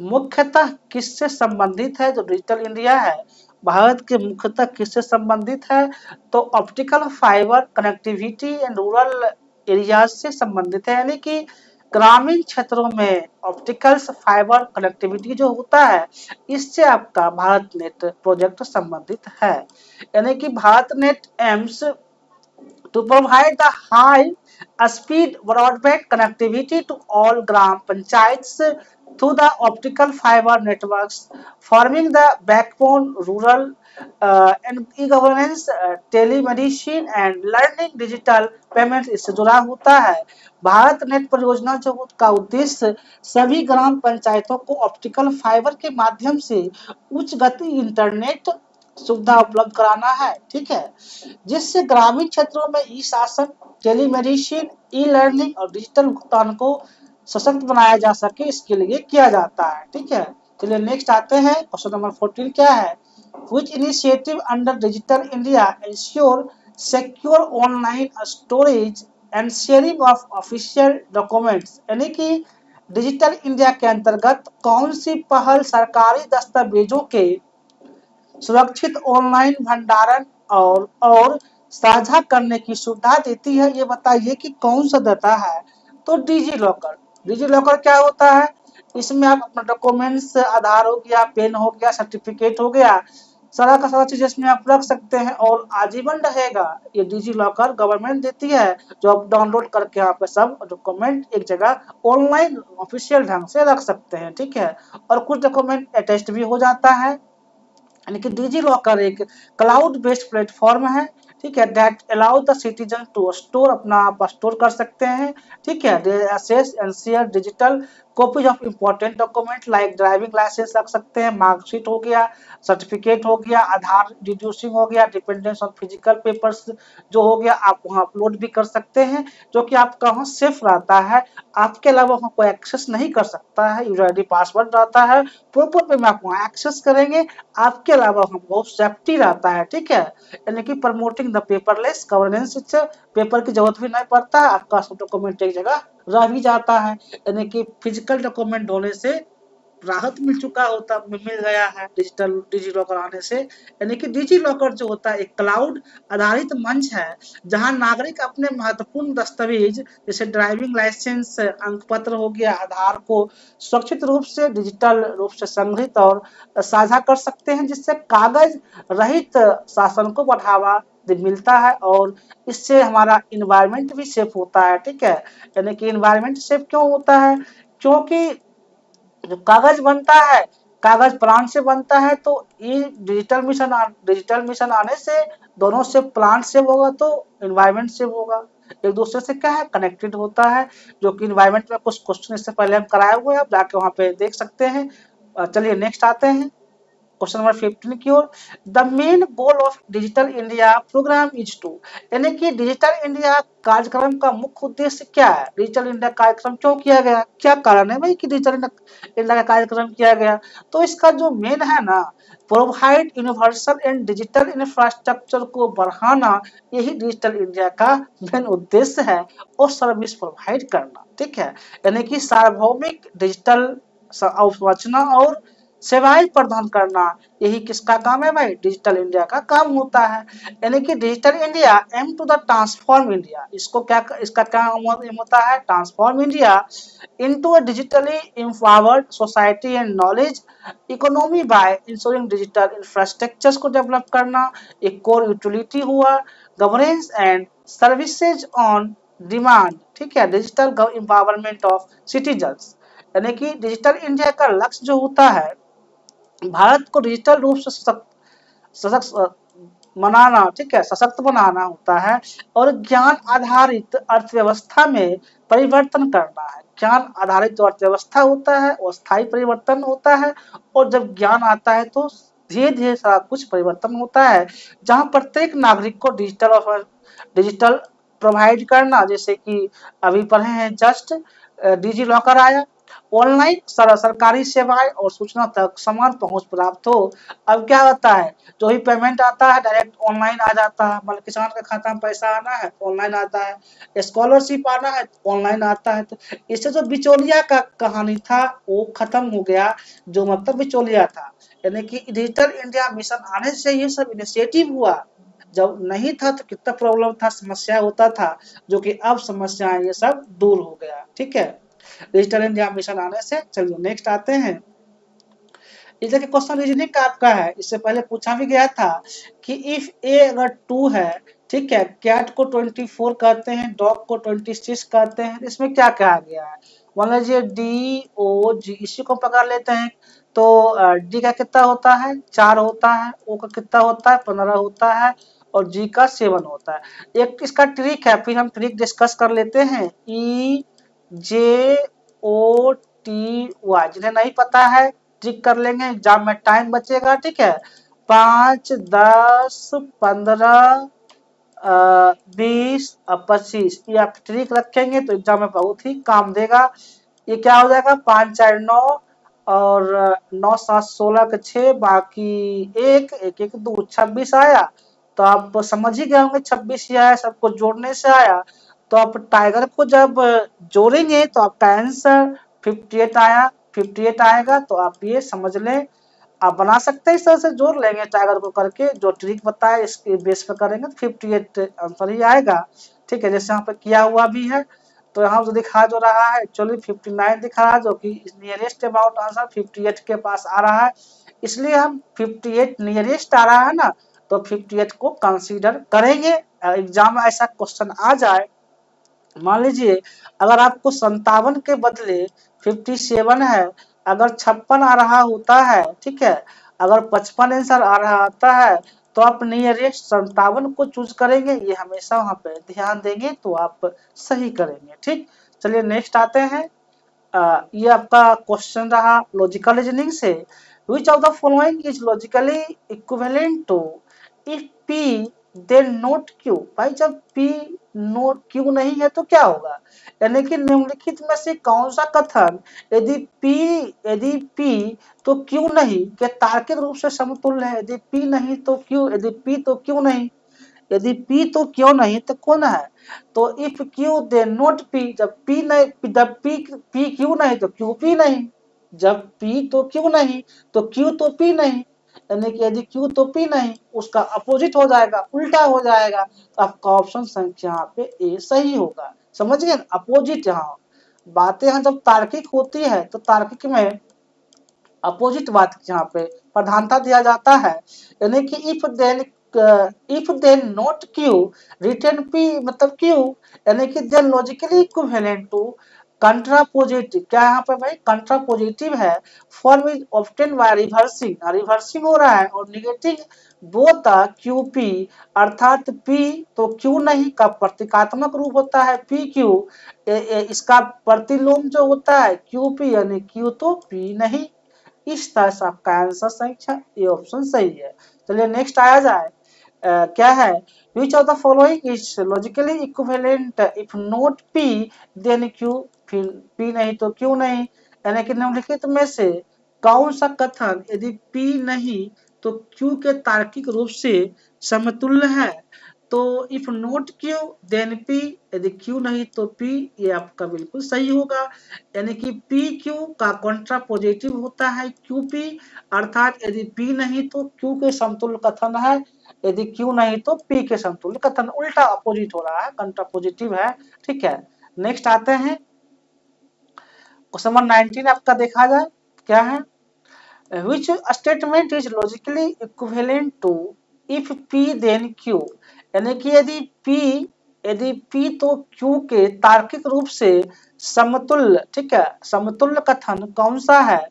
मुख्यतः किससे संबंधित है? जो डिजिटल इंडिया है भारत के मुख्यतः किससे संबंधित है? तो optical fibre connectivity and rural areas से संबंधित है। यानी कि ग्रामीण क्षेत्रों में ऑप्टिकल फाइबर कनेक्टिविटी जो होता है इससे आपका भारत नेट प्रोजेक्ट संबंधित है। यानी कि Bharat net AIIMS to provide the high speed broadband connectivity to all gram panchayats through the optical fiber networks forming the backbone rural and e-governance, telemedicine and learning digital payment इससे जुड़ा होता है। Bharat net परियोजना जो का उद्देश्य सभी ग्राम पंचायतों को ऑप्टिकल फाइबर के माध्यम से उच्च गति इंटरनेट सुविधा उपलब्ध कराना है, ठीक है, जिससे ग्रामीण क्षेत्रों में ई शासन, टेलीमेडिसिन, ई लर्निंग और डिजिटल भुगतान को सशक्त बनाया जा सके, इसके लिए किया जाता है, ठीक है। चलिए नेक्स्ट आते हैं, क्वेश्चन नंबर 14 क्या है, which initiative under digital India ensure secure online storage and sharing of official documents, यानी कि डिजिटल इंडिया के अंतर्गत कौन सी पहल सरकारी दस्तावेजों के सुरक्षित ऑनलाइन भंडारण और साझा करने की सुविधा देती है? ये बताइए कि कौन सा देता है? तो डिजी लॉकर। डिजी लॉकर क्या होता है? इसमें आप अपना डॉक्यूमेंट्स, आधार हो गया, पेन हो गया, सर्टिफिकेट हो गया, सारा का सारा चीज इसमें आप रख सकते हैं और आजीवन रहेगा। ये डिजी लॉकर गवर्नमेंट देती है, जो आप डाउनलोड करके आप सब डॉक्यूमेंट एक जगह ऑनलाइन ऑफिशियल ढंग से रख सकते हैं, ठीक है। और कुछ डॉक्यूमेंट अटेस्ट भी हो जाता है। यानी कि डिजी लॉकर एक क्लाउड बेस्ड प्लेटफॉर्म है, ठीक है, that allow the citizen to store, अपना आप स्टोर कर सकते हैं, ठीक है, they access and share digital copies of important document like driving licence रख सकते हैं, मार्कशीट हो गया, सर्टिफिकेट हो गया, आधार डिड्यूसिंग हो गया, डिपेंडेंस ऑन फिजिकल पेपर्स जो हो गया, आप वहाँ अपलोड भी कर सकते हैं, जो कि आपका वहाँ सेफ रहता है। आपके अलावा वहाँ कोई एक्सेस नहीं कर सकता है, यूजर आईडी पासवर्ड रहता है, प्रॉपर वे में आप वहाँ एक्सेस करेंगे, आपके अलावा वहाँ बहुत सेफ्टी रहता है, ठीक है। यानी कि प्रमोटिंग द पेपरलेस गवर्नेंस, इससे पेपर की जरूरत भी नहीं पड़ता है, आपका सब डॉक्यूमेंट एक जगह रह भी जाता है। यानी कि फिजिकल डॉक्यूमेंट होने से राहत मिल चुका होता, मिल गया है डिजिटल डिजी लॉकर आने से। यानी कि डिजी लॉकर जो होता है एक क्लाउड आधारित मंच है जहां नागरिक अपने महत्वपूर्ण दस्तावेज जैसे ड्राइविंग लाइसेंस, अंक पत्र हो गया, आधार को सुरक्षित रूप से डिजिटल रूप से संग्रहित और साझा कर सकते हैं, जिससे कागज रहित शासन को बढ़ावा मिलता है और इससे हमारा इन्वायरमेंट भी सेफ होता है, ठीक है। यानी कि इन्वायरमेंट सेफ क्यों होता है? क्योंकि जो कागज बनता है, कागज प्लांट से बनता है, तो ये डिजिटल मिशन आने से दोनों से, प्लांट से होगा तो इन्वायरमेंट से होगा, एक दूसरे से क्या है कनेक्टेड होता है, जो कि इन्वायरमेंट में कुछ क्वेश्चन इससे पहले हम कराए हुए हैं, आप जाके वहां पे देख सकते हैं। चलिए नेक्स्ट आते हैं, क्वेश्चन नंबर 15 की ओर, the main goal of digital India programme is to, यानी कि डिजिटल इंडिया कार्यक्रम का मुख्य उद्देश्य क्या है? डिजिटल इंडिया कार्यक्रम क्यों किया गया, क्या कारण है भाई कि डिजिटल इंडिया का कार्यक्रम किया गया? तो इसका जो मेन है ना, provide universal and digital infrastructure को बढ़ाना, यही डिजिटल इंडिया का मेन उद्देश्य है, और सर्विस प्रोवाइड करना, ठीक है। यानी कि सार्वभौमिक डिजिटल अवसंरचना और सेवाएं प्रदान करना, यही किसका काम है भाई? डिजिटल इंडिया का काम होता है। यानी कि digital India aim to the transform India, इसको क्या, इसका क्या एम होता है? Transform India into a digitally empowered society and knowledge economy by insuring digital infrastructures को डेवलप करना। एक कोर यूटिलिटी हुआ, governance and services on demand, ठीक है, डिजिटल एम्पावरमेंट ऑफ सिटीजन्स। यानी कि डिजिटल इंडिया का लक्ष्य जो होता है, भारत को डिजिटल रूप से सशक्त बनाना, ठीक है, सशक्त बनाना होता है, और ज्ञान आधारित अर्थव्यवस्था में परिवर्तन करना है। ज्ञान आधारित जो अर्थव्यवस्था होता है वो स्थायी परिवर्तन होता है, और जब ज्ञान आता है तो धीरे धीरे सारा कुछ परिवर्तन होता है, जहां प्रत्येक नागरिक को डिजिटल प्रोवाइड करना, जैसे कि अभी पढ़े हैं जस्ट डिजी लॉकर आया, ऑनलाइन सरकारी सेवाएं और सूचना तक समान पहुंच प्राप्त हो। अब क्या होता है, जो ही पेमेंट आता है डायरेक्ट ऑनलाइन आ जाता है, मतलब किसान के खाता में पैसा आना है ऑनलाइन आता है, स्कॉलरशिप आना है ऑनलाइन आता है। तो इससे जो बिचौलिया का कहानी था वो खत्म हो गया, जो मतलब बिचौलिया था। यानी कि डिजिटल इंडिया मिशन आने से ये सब इनिशिएटिव हुआ, जब नहीं था तो कितना प्रॉब्लम था, समस्या होता था, जो कि अब समस्याएं ये सब दूर हो गया, ठीक है, डिजिटल इंडिया मिशन आने से। चलिए नेक्स्ट आते हैं। इधर के क्वेश्चन रीजनिंग का आपका है, इससे पहले पूछा भी गया था कि इफ ए अगर 2 है, ठीक है, कैट को 24 कहते हैं, डॉग को 26 कहते हैं, इसमें क्या कहा गया है? मान लीजिए डी ओ जी, इसी को पकड़ लेते हैं, तो डी का कितना होता है? 4 होता है, ओ का कितना होता है? 15 होता है, और जी का 7 होता है। एक इसका ट्रिक है, फिर हम ट्रिक डिस्कस कर लेते हैं। ई जे ओ टी वाई, जिन्हें नहीं पता है ट्रिक कर लेंगे, एग्जाम में टाइम बचेगा, ठीक है। 5, 10, 15, 20 और 25, ये आप ट्रिक रखेंगे तो एग्जाम में बहुत ही काम देगा। ये क्या हो जाएगा? 5, 4, 9 और 9, 7, 16 के 6, बाकी 1, 1, 1, 2, 26 आया। तो आप समझ ही गए होंगे 26 ही आया, सबको जोड़ने से आया। तो आप टाइगर को जब जोड़ेंगे तो आपका आंसर 58 आया, 58 आएगा। तो आप ये समझ लें, आप बना सकते हैं, इस तरह से जोड़ लेंगे टाइगर को करके, जो ट्रिक बताया इसके बेस पे करेंगे तो 58 आंसर ही आएगा, ठीक है, जैसे यहाँ पे किया हुआ भी है। तो यहाँ जो दिखा जो रहा है एक्चुअली 59 दिखा रहा है, जो कि नियरेस्ट अबाउट आंसर 58 के पास आ रहा है, इसलिए हम 58 नियरेस्ट आ रहा है ना, तो 58 को कंसीडर करेंगे। एग्जाम में ऐसा क्वेश्चन आ जाए, मान लीजिए अगर आपको 57 के बदले 57 है, अगर 56 आ रहा होता है, ठीक है, अगर 55 आंसर आ रहा आता है, तो आप नियरेस्ट 57 को चूज करेंगे, ये हमेशा वहां पे ध्यान देंगे तो आप सही करेंगे, ठीक। चलिए नेक्स्ट आते हैं। ये आपका क्वेश्चन रहा लॉजिकल रीजनिंग से, which of the following is logically equivalent to if P then not Q. भाई जब पी नोट क्यू नहीं है तो क्या होगा? यानी कि निम्नलिखित में से कौन सा कथन यदि पी तो क्यू नहीं के तार्किक रूप से समतुल्य है? यदि पी नहीं तो क्यू, यदि पी तो क्यू नहीं, यदि पी तो क्यों नहीं तो कौन है? तो if Q then not P, जब पी नहीं, जब पी क्यू नहीं तो क्यू पी नहीं, जब पी तो क्यू नहीं तो क्यू तो पी नहीं, यानी कि यदि क्यू तो पी नहीं, उसका अपोजिट हो जाएगा, उल्टा हो जाएगा। तो आपका ऑप्शन संख्या यहाँ पे ए सही होगा, समझ गए? अपोजिट, यहाँ बातें यहाँ जब तार्किक होती है तो तार्किक में अपोजिट बात यहाँ पे प्रधानता दिया जाता है। यानी कि if then not Q return P मतलब क्यू, यानी कि then logically equivalent to contrapositive. क्या यहाँ पे भाई? कंट्रापोजिटिव है। Form is obtain by reversing, reversing हो रहा है, और निगेटिंग बोथ क्यू पी, अर्थात पी तो क्यू नहीं का प्रतीकात्मक रूप होता है पी क्यू, इसका प्रतिलोम जो होता है क्यू पी, यानी क्यू तो पी नहीं। इस तरह से आपका आंसर सही है, ये ऑप्शन सही है। चलिए नेक्स्ट आया जाए। क्या है, which of the following is logically equivalent if not P then Q, फिर पी नहीं तो क्यू नहीं, यानी कि निम्नलिखित में से कौन सा कथन यदि पी नहीं तो क्यू के तार्किक रूप से समतुल्य है। तो if not Q then P, यदि क्यू नहीं तो पी, ये आपका बिल्कुल सही होगा। यानी कि पी क्यू का कॉन्ट्रा पॉजिटिव होता है क्यू पी, अर्थात यदि पी नहीं तो क्यू के समतुल्य कथन है, यदि क्यू नहीं तो पी के समतुल्य कथन, उल्टा अपोजिट हो रहा है, कॉन्ट्रा पॉजिटिव है। ठीक है, नेक्स्ट आते हैं क्वेश्चन नंबर 19 आपका देखा जाए। क्या है, which statement is logically equivalent to if p then q, यानी कि यदि p तो q के तार्किक रूप से समतुल्य, ठीक है, समतुल्य कथन कौन सा है,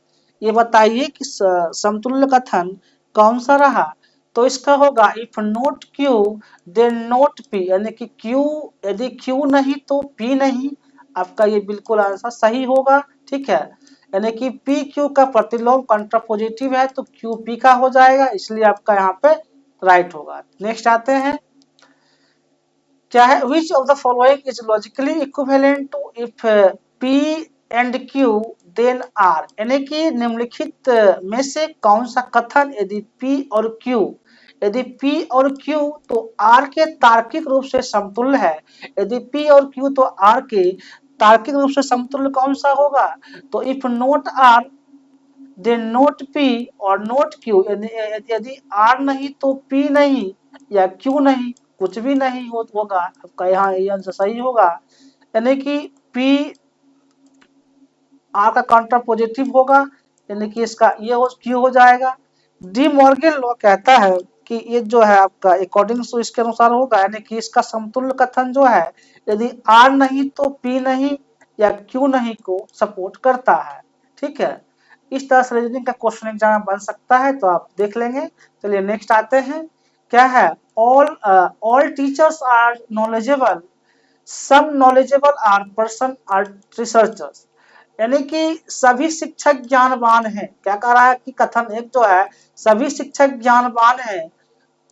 ये बताइए कि समतुल्य कथन कौन सा रहा। तो इसका होगा if not q then not p, यानी कि q, यदि q नहीं तो p नहीं, आपका ये बिल्कुल आंसर सही होगा। ठीक है, यानी कि पी क्यू का प्रतिलोम कंट्रापोजिटिव है तो क्यू पी का हो जाएगा, इसलिए आपका यहाँ पे राइट होगा। नेक्स्ट आते हैं, क्या है, which of the following is logically equivalent to if P and Q then R, यानी कि निम्नलिखित में से कौन सा कथन यदि पी और क्यू, यदि पी और क्यू तो आर के तार्किक रूप से समतुल्य है, यदि पी और क्यू तो आर के तार्किक रूप से समतुल्य कौन सा होगा। तो if not R then not P और नोट क्यू, यदि आर नहीं तो पी नहीं या क्यू नहीं, कुछ भी नहीं होगा, आपका यहाँ ये आंसर सही होगा। यानी कि पी आर का काउंटर पॉजिटिव होगा, यानी कि इसका ये क्यू हो जाएगा। डी मॉर्गन लॉ कहता है कि ये जो है आपका अकॉर्डिंग टू इसके अनुसार होगा, यानी कि इसका समतुल्य कथन जो है यदि आर नहीं तो पी नहीं या क्यू नहीं को सपोर्ट करता है। ठीक है, इस तरह से रीजनिंग का क्वेश्चन एग्जाम बन सकता है, तो आप देख लेंगे। चलिए नेक्स्ट आते हैं, क्या है, all teachers are knowledgeable, some knowledgeable are person are researchers, यानी कि सभी शिक्षक ज्ञानवान हैं। क्या कह रहा है कि कथन एक जो है, सभी शिक्षक ज्ञानवान हैं,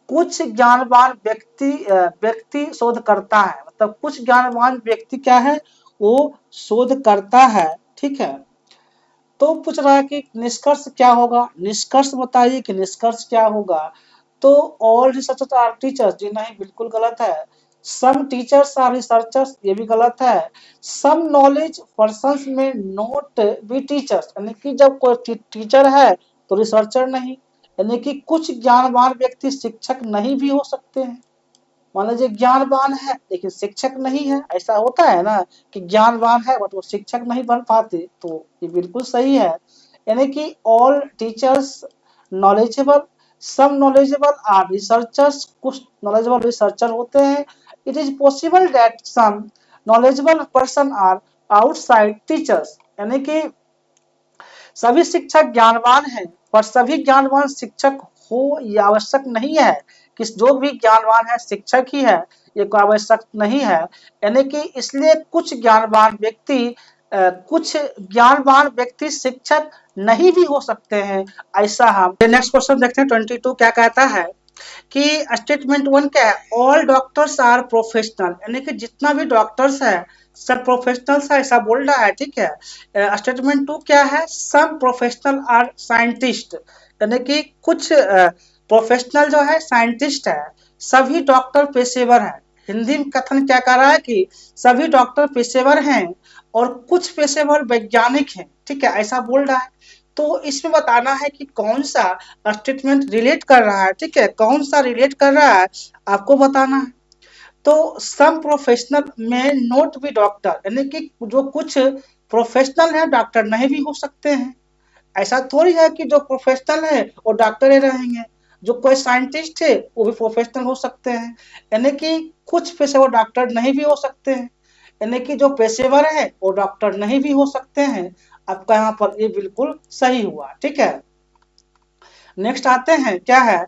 कुछ ज्ञानवान व्यक्ति शोध करता है, मतलब कुछ ज्ञानवान व्यक्ति क्या है, वो शोध करता है। ठीक है, तो पूछ रहा है कि निष्कर्ष क्या होगा, निष्कर्ष बताइए कि निष्कर्ष क्या होगा। तो ऑल रिसर्चर्स आर टीचर्स, जी नहीं, बिल्कुल गलत है। सम टीचर्स आर रिसर्चर्स, ये भी गलत है। सम नॉलेज पर्संस में नॉट बी टीचर्स, यानी कि जब कोई टीचर है तो रिसर्चर नहीं, यानी कि कुछ ज्ञानवान व्यक्ति शिक्षक नहीं भी हो सकते हैं। मान लीजिए ज्ञानवान है लेकिन शिक्षक नहीं है, ऐसा होता है ना कि ज्ञानवान है बट वो शिक्षक नहीं बन पाते, तो ये बिल्कुल सही है। यानी कि all teachers knowledgeable, some knowledgeable are researchers, कुछ नॉलेजेबल रिसर्चर होते हैं। It is possible that some knowledgeable person are outside teachers, यानी कि सभी शिक्षक ज्ञानवान हैं पर सभी ज्ञानवान शिक्षक हो यह आवश्यक नहीं है कि जो भी ज्ञानवान है शिक्षक ही है, ये कोई आवश्यक नहीं है। यानी कि इसलिए कुछ ज्ञानवान व्यक्ति शिक्षक नहीं भी हो सकते हैं, ऐसा हम। नेक्स्ट क्वेश्चन देखते हैं 22 क्या कहता है कि स्टेटमेंट 1 क्या है, ऑल डॉक्टर्स आर प्रोफेशनल, यानी कि जितना भी डॉक्टर्स है सब प्रोफेशनल्स है, ऐसा बोल रहा है। ठीक है, स्टेटमेंट 2 क्या है, सम प्रोफेशनल आर साइंटिस्ट, यानी कि कुछ प्रोफेशनल जो है साइंटिस्ट है, सभी डॉक्टर पेशेवर हैं। हिंदी में कथन क्या कर रहा है कि सभी डॉक्टर पेशेवर हैं और कुछ पेशेवर वैज्ञानिक हैं। ठीक है, ऐसा बोल रहा है। तो इसमें बताना है कि कौन सा स्टेटमेंट रिलेट कर रहा है। ठीक है, कौन सा रिलेट कर रहा है आपको बताना है। तो सम प्रोफेशनल में नॉट बी डॉक्टर, यानी कि जो कुछ प्रोफेशनल है डॉक्टर नहीं भी हो सकते हैं। ऐसा थोड़ी है कि जो प्रोफेशनल है वो डॉक्टर ही रहेंगे, जो कोई साइंटिस्ट है वो भी प्रोफेशनल हो सकते हैं। यानी कि कुछ पेशेवर डॉक्टर नहीं भी हो सकते हैं, यानी कि जो पेशेवर है वो डॉक्टर नहीं भी हो सकते हैं। आपका यहाँ पर ये बिल्कुल सही हुआ। ठीक है, नेक्स्ट आते हैं, क्या है,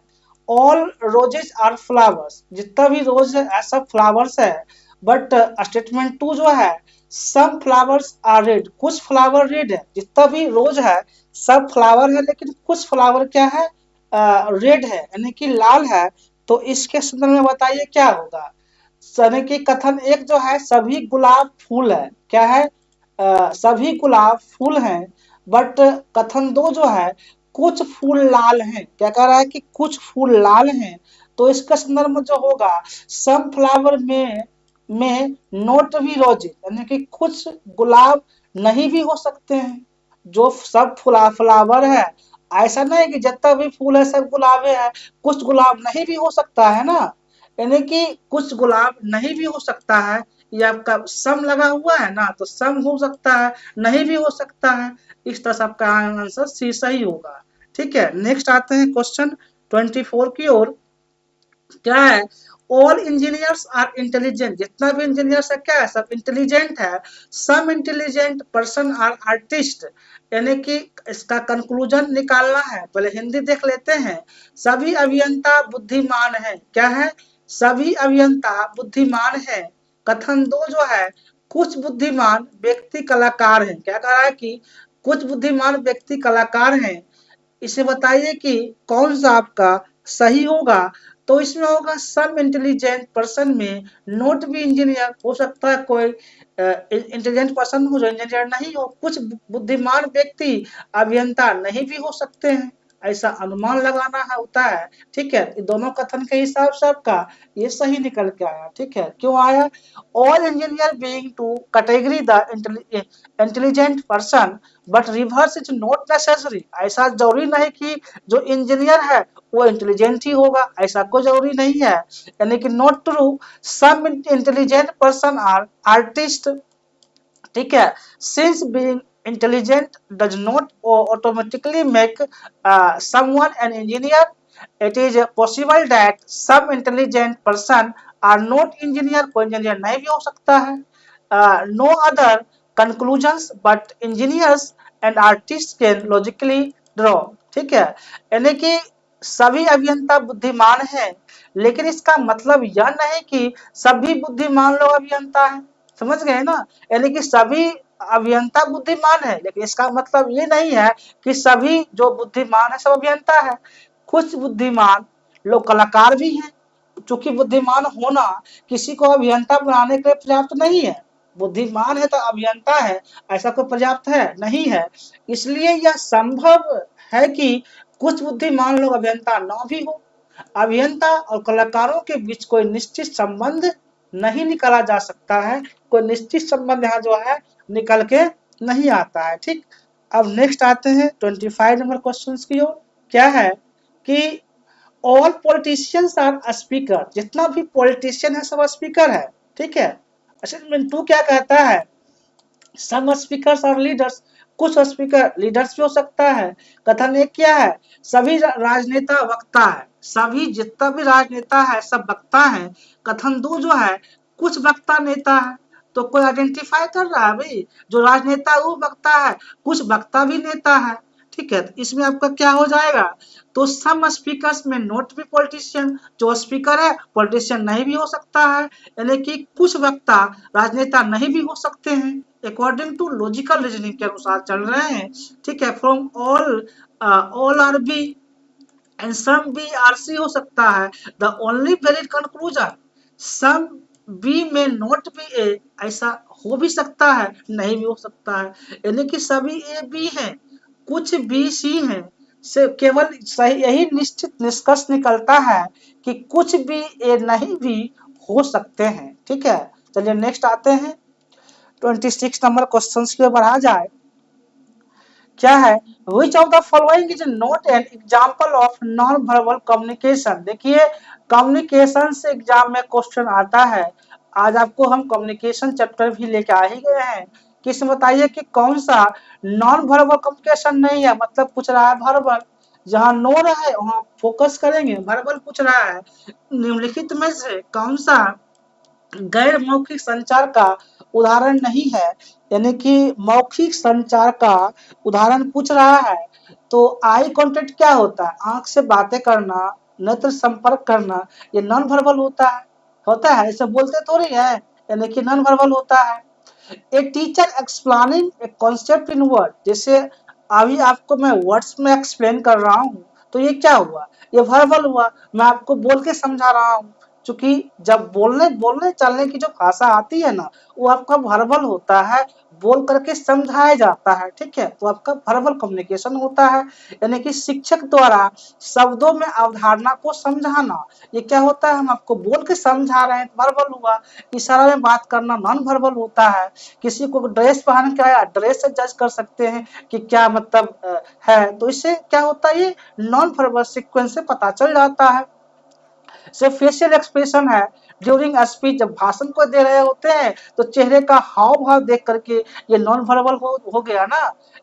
ऑल रोजेज आर फ्लावर्स, जितना भी रोज है सब फ्लावर्स है। बट स्टेटमेंट 2 जो है, सम फ्लावर्स आर रेड, कुछ फ्लावर रेड है, जितना भी रोज है सब फ्लावर है लेकिन कुछ फ्लावर क्या है, रेड है यानी कि लाल है। तो इसके संदर्भ में बताइए क्या होगा। यानी कि कथन एक जो है सभी गुलाब फूल है, क्या है, सभी गुलाब फूल हैं। बट कथन दो जो है कुछ फूल लाल हैं, क्या कह रहा है कि कुछ फूल लाल हैं। तो इसका संदर्भ में जो होगा सम फ्लावर में नोट भी रोजेज, यानी कि कुछ गुलाब नहीं भी हो सकते हैं। जो सब फ्लावर है, ऐसा नहीं कि जितना भी फूल है सब गुलाबे है, कुछ गुलाब नहीं भी हो सकता है ना। यानी कि कुछ गुलाब नहीं भी हो सकता है। ये आपका सम लगा हुआ है ना, तो सम हो सकता है, नहीं भी हो सकता है। इस तरह से आपका आंसर सी सही होगा। ठीक है, नेक्स्ट आते हैं क्वेश्चन 24 की ओर। क्या है, ऑल इंजीनियर्स आर इंटेलिजेंट, जितना भी इंजीनियर्स है क्या है, सब इंटेलिजेंट है। सम इंटेलिजेंट पर्सन आर आर्टिस्ट, यानी कि इसका कंक्लूजन निकालना है। पहले हिंदी देख लेते हैं। सभी अभियंता बुद्धिमान है, क्या है, सभी अभियंता बुद्धिमान है। कथन दो जो है कुछ बुद्धिमान व्यक्ति कलाकार हैं, क्या कह रहा है कि कुछ बुद्धिमान व्यक्ति कलाकार हैं। इसे बताइए कि कौन सा आपका सही होगा। तो इसमें होगा सम इंटेलिजेंट पर्सन में नोट भी इंजीनियर, हो सकता है कोई इंटेलिजेंट पर्सन हो जो इंजीनियर नहीं हो। कुछ बुद्धिमान व्यक्ति अभियंता नहीं भी हो सकते हैं, ऐसा अनुमान लगाना है होता है। ठीक है, दोनों कथन के हिसाब से आपका ये सही निकल के आया। ठीक है, क्यों आया, all engineer being to category the intelligent person but reverse is not necessary, ऐसा जरूरी नहीं कि जो इंजीनियर है वो इंटेलिजेंट ही होगा, ऐसा कोई जरूरी नहीं है। यानी कि not true, some intelligent person are artist. ठीक है, since being intelligent does not automatically make someone an engineer, it is possible that some intelligent person are not engineer, कोई इंजीनियर नहीं भी हो सकता है। No other conclusions but engineers and artist can logically draw. ठीक है, यानी कि सभी अभियंता बुद्धिमान हैं, लेकिन इसका मतलब यह नहीं कि सभी बुद्धिमान लोग अभियंता हैं। समझ गए ना, यानी कि सभी अभियंता बुद्धिमान है, लेकिन इसका मतलब ये नहीं है कि सभी जो बुद्धिमान है सब अभियंता है। कुछ बुद्धिमान लोग कलाकार भी हैं। चूंकि बुद्धिमान होना किसी को अभियंता बनाने के लिए पर्याप्त नहीं है। बुद्धिमान है तो अभियंता है, ऐसा कोई पर्याप्त है नहीं है। इसलिए यह संभव है कि कुछ बुद्धिमान लोग अभियंता न भी हो। अभियंता और कलाकारों के बीच कोई निश्चित संबंध नहीं निकाला जा सकता है, कोई निश्चित संबंध यहाँ जो है निकल के नहीं आता है। ठीक, अब नेक्स्ट आते हैं 25 नंबर क्वेश्चन की ओर। क्या है कि ऑल पॉलिटिशियंस आर स्पीकर, जितना भी पॉलिटिशियन है सब स्पीकर है। ठीक है, असाइनमेंट 2 क्या कहता है, सम स्पीकर्स आर लीडर्स, कुछ स्पीकर लीडर्स भी हो सकता है। कथन एक क्या है, सभी राजनेता वक्ता है, सभी जितना भी राजनेता है सब वक्ता है। कथन दो जो है कुछ वक्ता नेता है, तो कोई आइडेंटिफाई कर रहा है भाई, जो राजनेता वो वक्ता है, कुछ वक्ता भी नेता है। ठीक है, तो इसमें आपका क्या हो जाएगा, तो सम स्पीकर्स में नोट भी पॉलिटिशियन, जो स्पीकर है पॉलिटिशियन नहीं भी हो सकता है। यानी कि कुछ वक्ता राजनेता नहीं भी हो सकते हैं, अकॉर्डिंग टू लॉजिकल रीजनिंग के अनुसार चल रहे हैं। ठीक है, from all are B and some B are C हो सकता है। The only valid conclusion some B may not be A, ऐसा हो भी सकता है नहीं भी हो सकता है। यानी कि सभी ए बी हैं, कुछ बी सी हैं, से केवल सही यही निश्चित निष्कर्ष निकलता है कि कुछ भी ए नहीं भी हो सकते हैं। ठीक है, चलिए नेक्स्ट आते हैं 26 नंबर क्वेश्चन की ओर बढ़ा जाए। क्या है, which of the following is not an example of non verbal communication. देखिए, कम्युनिकेशन से एग्जाम में क्वेश्चन आता है। आज आपको हम कम्युनिकेशन चैप्टर भी लेके आ ही गए हैं। किस बताइए कि कौन सा नॉन वर्बल कम्युनिकेशन नहीं है, मतलब पूछ रहा है वर्बल, जहाँ नॉन है वहाँ फोकस करेंगे, वर्बल पूछ रहा है निम्नलिखित में से कौन सा गैर मौखिक संचार का उदाहरण नहीं है। यानी कि मौखिक संचार का उदाहरण पूछ रहा है। तो आई कांटेक्ट क्या होता है, आंख से बातें करना, नेत्र संपर्क करना, ये नॉन वर्बल होता है, इसे बोलते थोड़ी है, यानी कि नॉन वर्बल होता है। A teacher explaining a concept in word, जैसे अभी आपको मैं वर्ड्स में एक्सप्लेन कर रहा हूँ, तो ये क्या हुआ, ये वर्बल हुआ। मैं आपको बोल के समझा रहा हूँ, क्योंकि जब बोलने बोलने चलने की जो भाषा आती है ना, वो आपका वर्बल होता है, बोल करके समझाया जाता है, ठीक है, तो आपका वर्बल कम्युनिकेशन होता है। यानी कि शिक्षक द्वारा शब्दों में अवधारणा को समझाना, ये क्या होता है, हम आपको बोल के समझा रहे हैं, वर्बल हुआ। इशारा में बात करना नॉन वर्बल होता है। किसी को ड्रेस पहन के आया, ड्रेस से जज कर सकते हैं कि क्या मतलब है, तो इससे क्या होता है, ये नॉन वर्बल सीक्वेंस से पता चल जाता है। सिर्फ फेशियल एक्सप्रेशन है, ड्यूरिंग स्पीच, जब भाषण को दे रहे होते हैं तो चेहरे का हाव भाव देख करके ये नॉन वर्बल हो गया ना।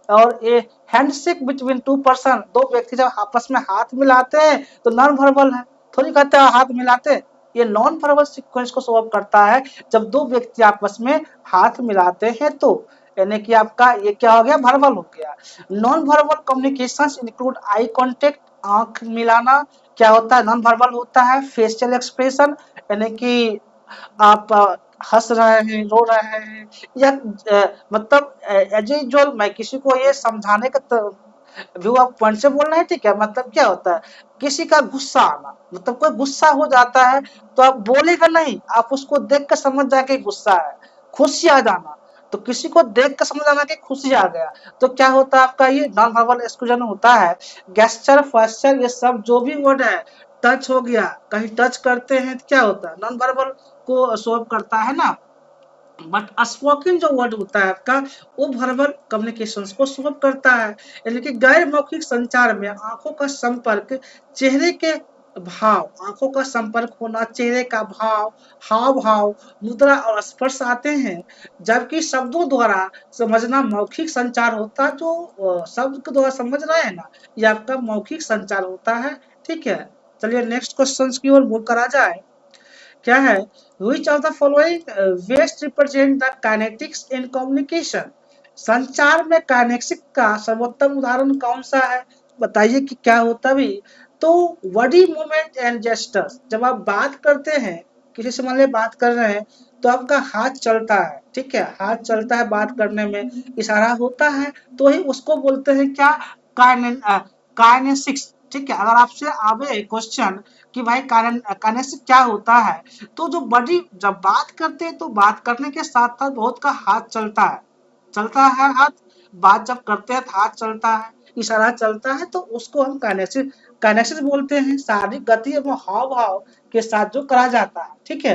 और ये हैंडशेक बिटवीन टू पर्सन, दो व्यक्ति जब आपस में हाथ मिलाते हैं तो नॉन वर्बल है, थोड़ी कहते हैं हाथ मिलाते हैं, ये नॉन वर्बल सीक्वेंस को शो अप करता है जब दो व्यक्ति आपस में हाथ मिलाते हैं तो। यानी कि आपका ये क्या हो गया, वर्बल हो गया। Non verbal communications include eye contact, आंख मिलाना, क्या होता है, नॉन वर्बल होता है। फेशियल एक्सप्रेशन, यानी कि आप हंस रहे हैं, रो रहे हैं, या मतलब एज यूजुअल मैं किसी को ये समझाने का व्यू आप पॉइंट से बोल रहे हैं, ठीक है, मतलब क्या होता है, किसी का गुस्सा आना, मतलब कोई गुस्सा हो जाता है तो आप बोलेगा नहीं, आप उसको देख कर समझ जाके गुस्सा है। खुशी आ जाना, तो किसी को देख कर समझ आना कि खुशी आ गया, तो क्या होता है आपका ये नॉन वर्बल एक्सप्रेशन होता है। गेस्चर, फास्चर, ये सब जो भी वर्ड है, टच हो गया, कहीं टच करते हैं तो क्या होता है, नॉन वर्बल को शो करता है ना। बट स्पोकन जो वर्ड होता है आपका, वो वर्बल कम्युनिकेशंस को शो करता है। यानी कि गैर मौखिक संचार में आंखों का संपर्क, चेहरे के भाव, आंखों का संपर्क होना, चेहरे का भाव, हाव भाव, मुद्रा और स्पर्श आते हैं। जबकि शब्दों द्वारा समझना मौखिक संचार होता है, जो शब्द के द्वारा समझ रहे हैं ना, ये आपका मौखिक संचार होता है, ठीक है। चलिए नेक्स्ट क्वेश्चन की ओर मूव करा जाए। क्या है, which of the following best represent the kinetics in communication, संचार में काइनेटिक्स का सर्वोत्तम उदाहरण कौन सा है, बताइए कि क्या होता भी। तो बॉडी मूवमेंट एंड जेस्टर्स, जब आप बात करते हैं, किसी से मान लीजिए बात कर रहे हैं तो आपका हाथ चलता है, ठीक है, हाथ चलता है, बात करने में इशारा होता है, तो ही उसको बोलते हैं क्या, काइनेसिक्स, ठीक है। अगर आपसे आवे क्वेश्चन कि भाई काइनेसिक्स क्या होता है, तो जो बॉडी जब बात करते हैं तो बात करने के साथ साथ बहुत का हाथ चलता है हाथ, बात जब करते हैं तो हाथ चलता है, इशारा चलता है, तो उसको हम काइनेसिक्स काइनेसिक्स बोलते हैं। शारीरिक गति एवं हाव भाव के साथ जो करा जाता है, ठीक है।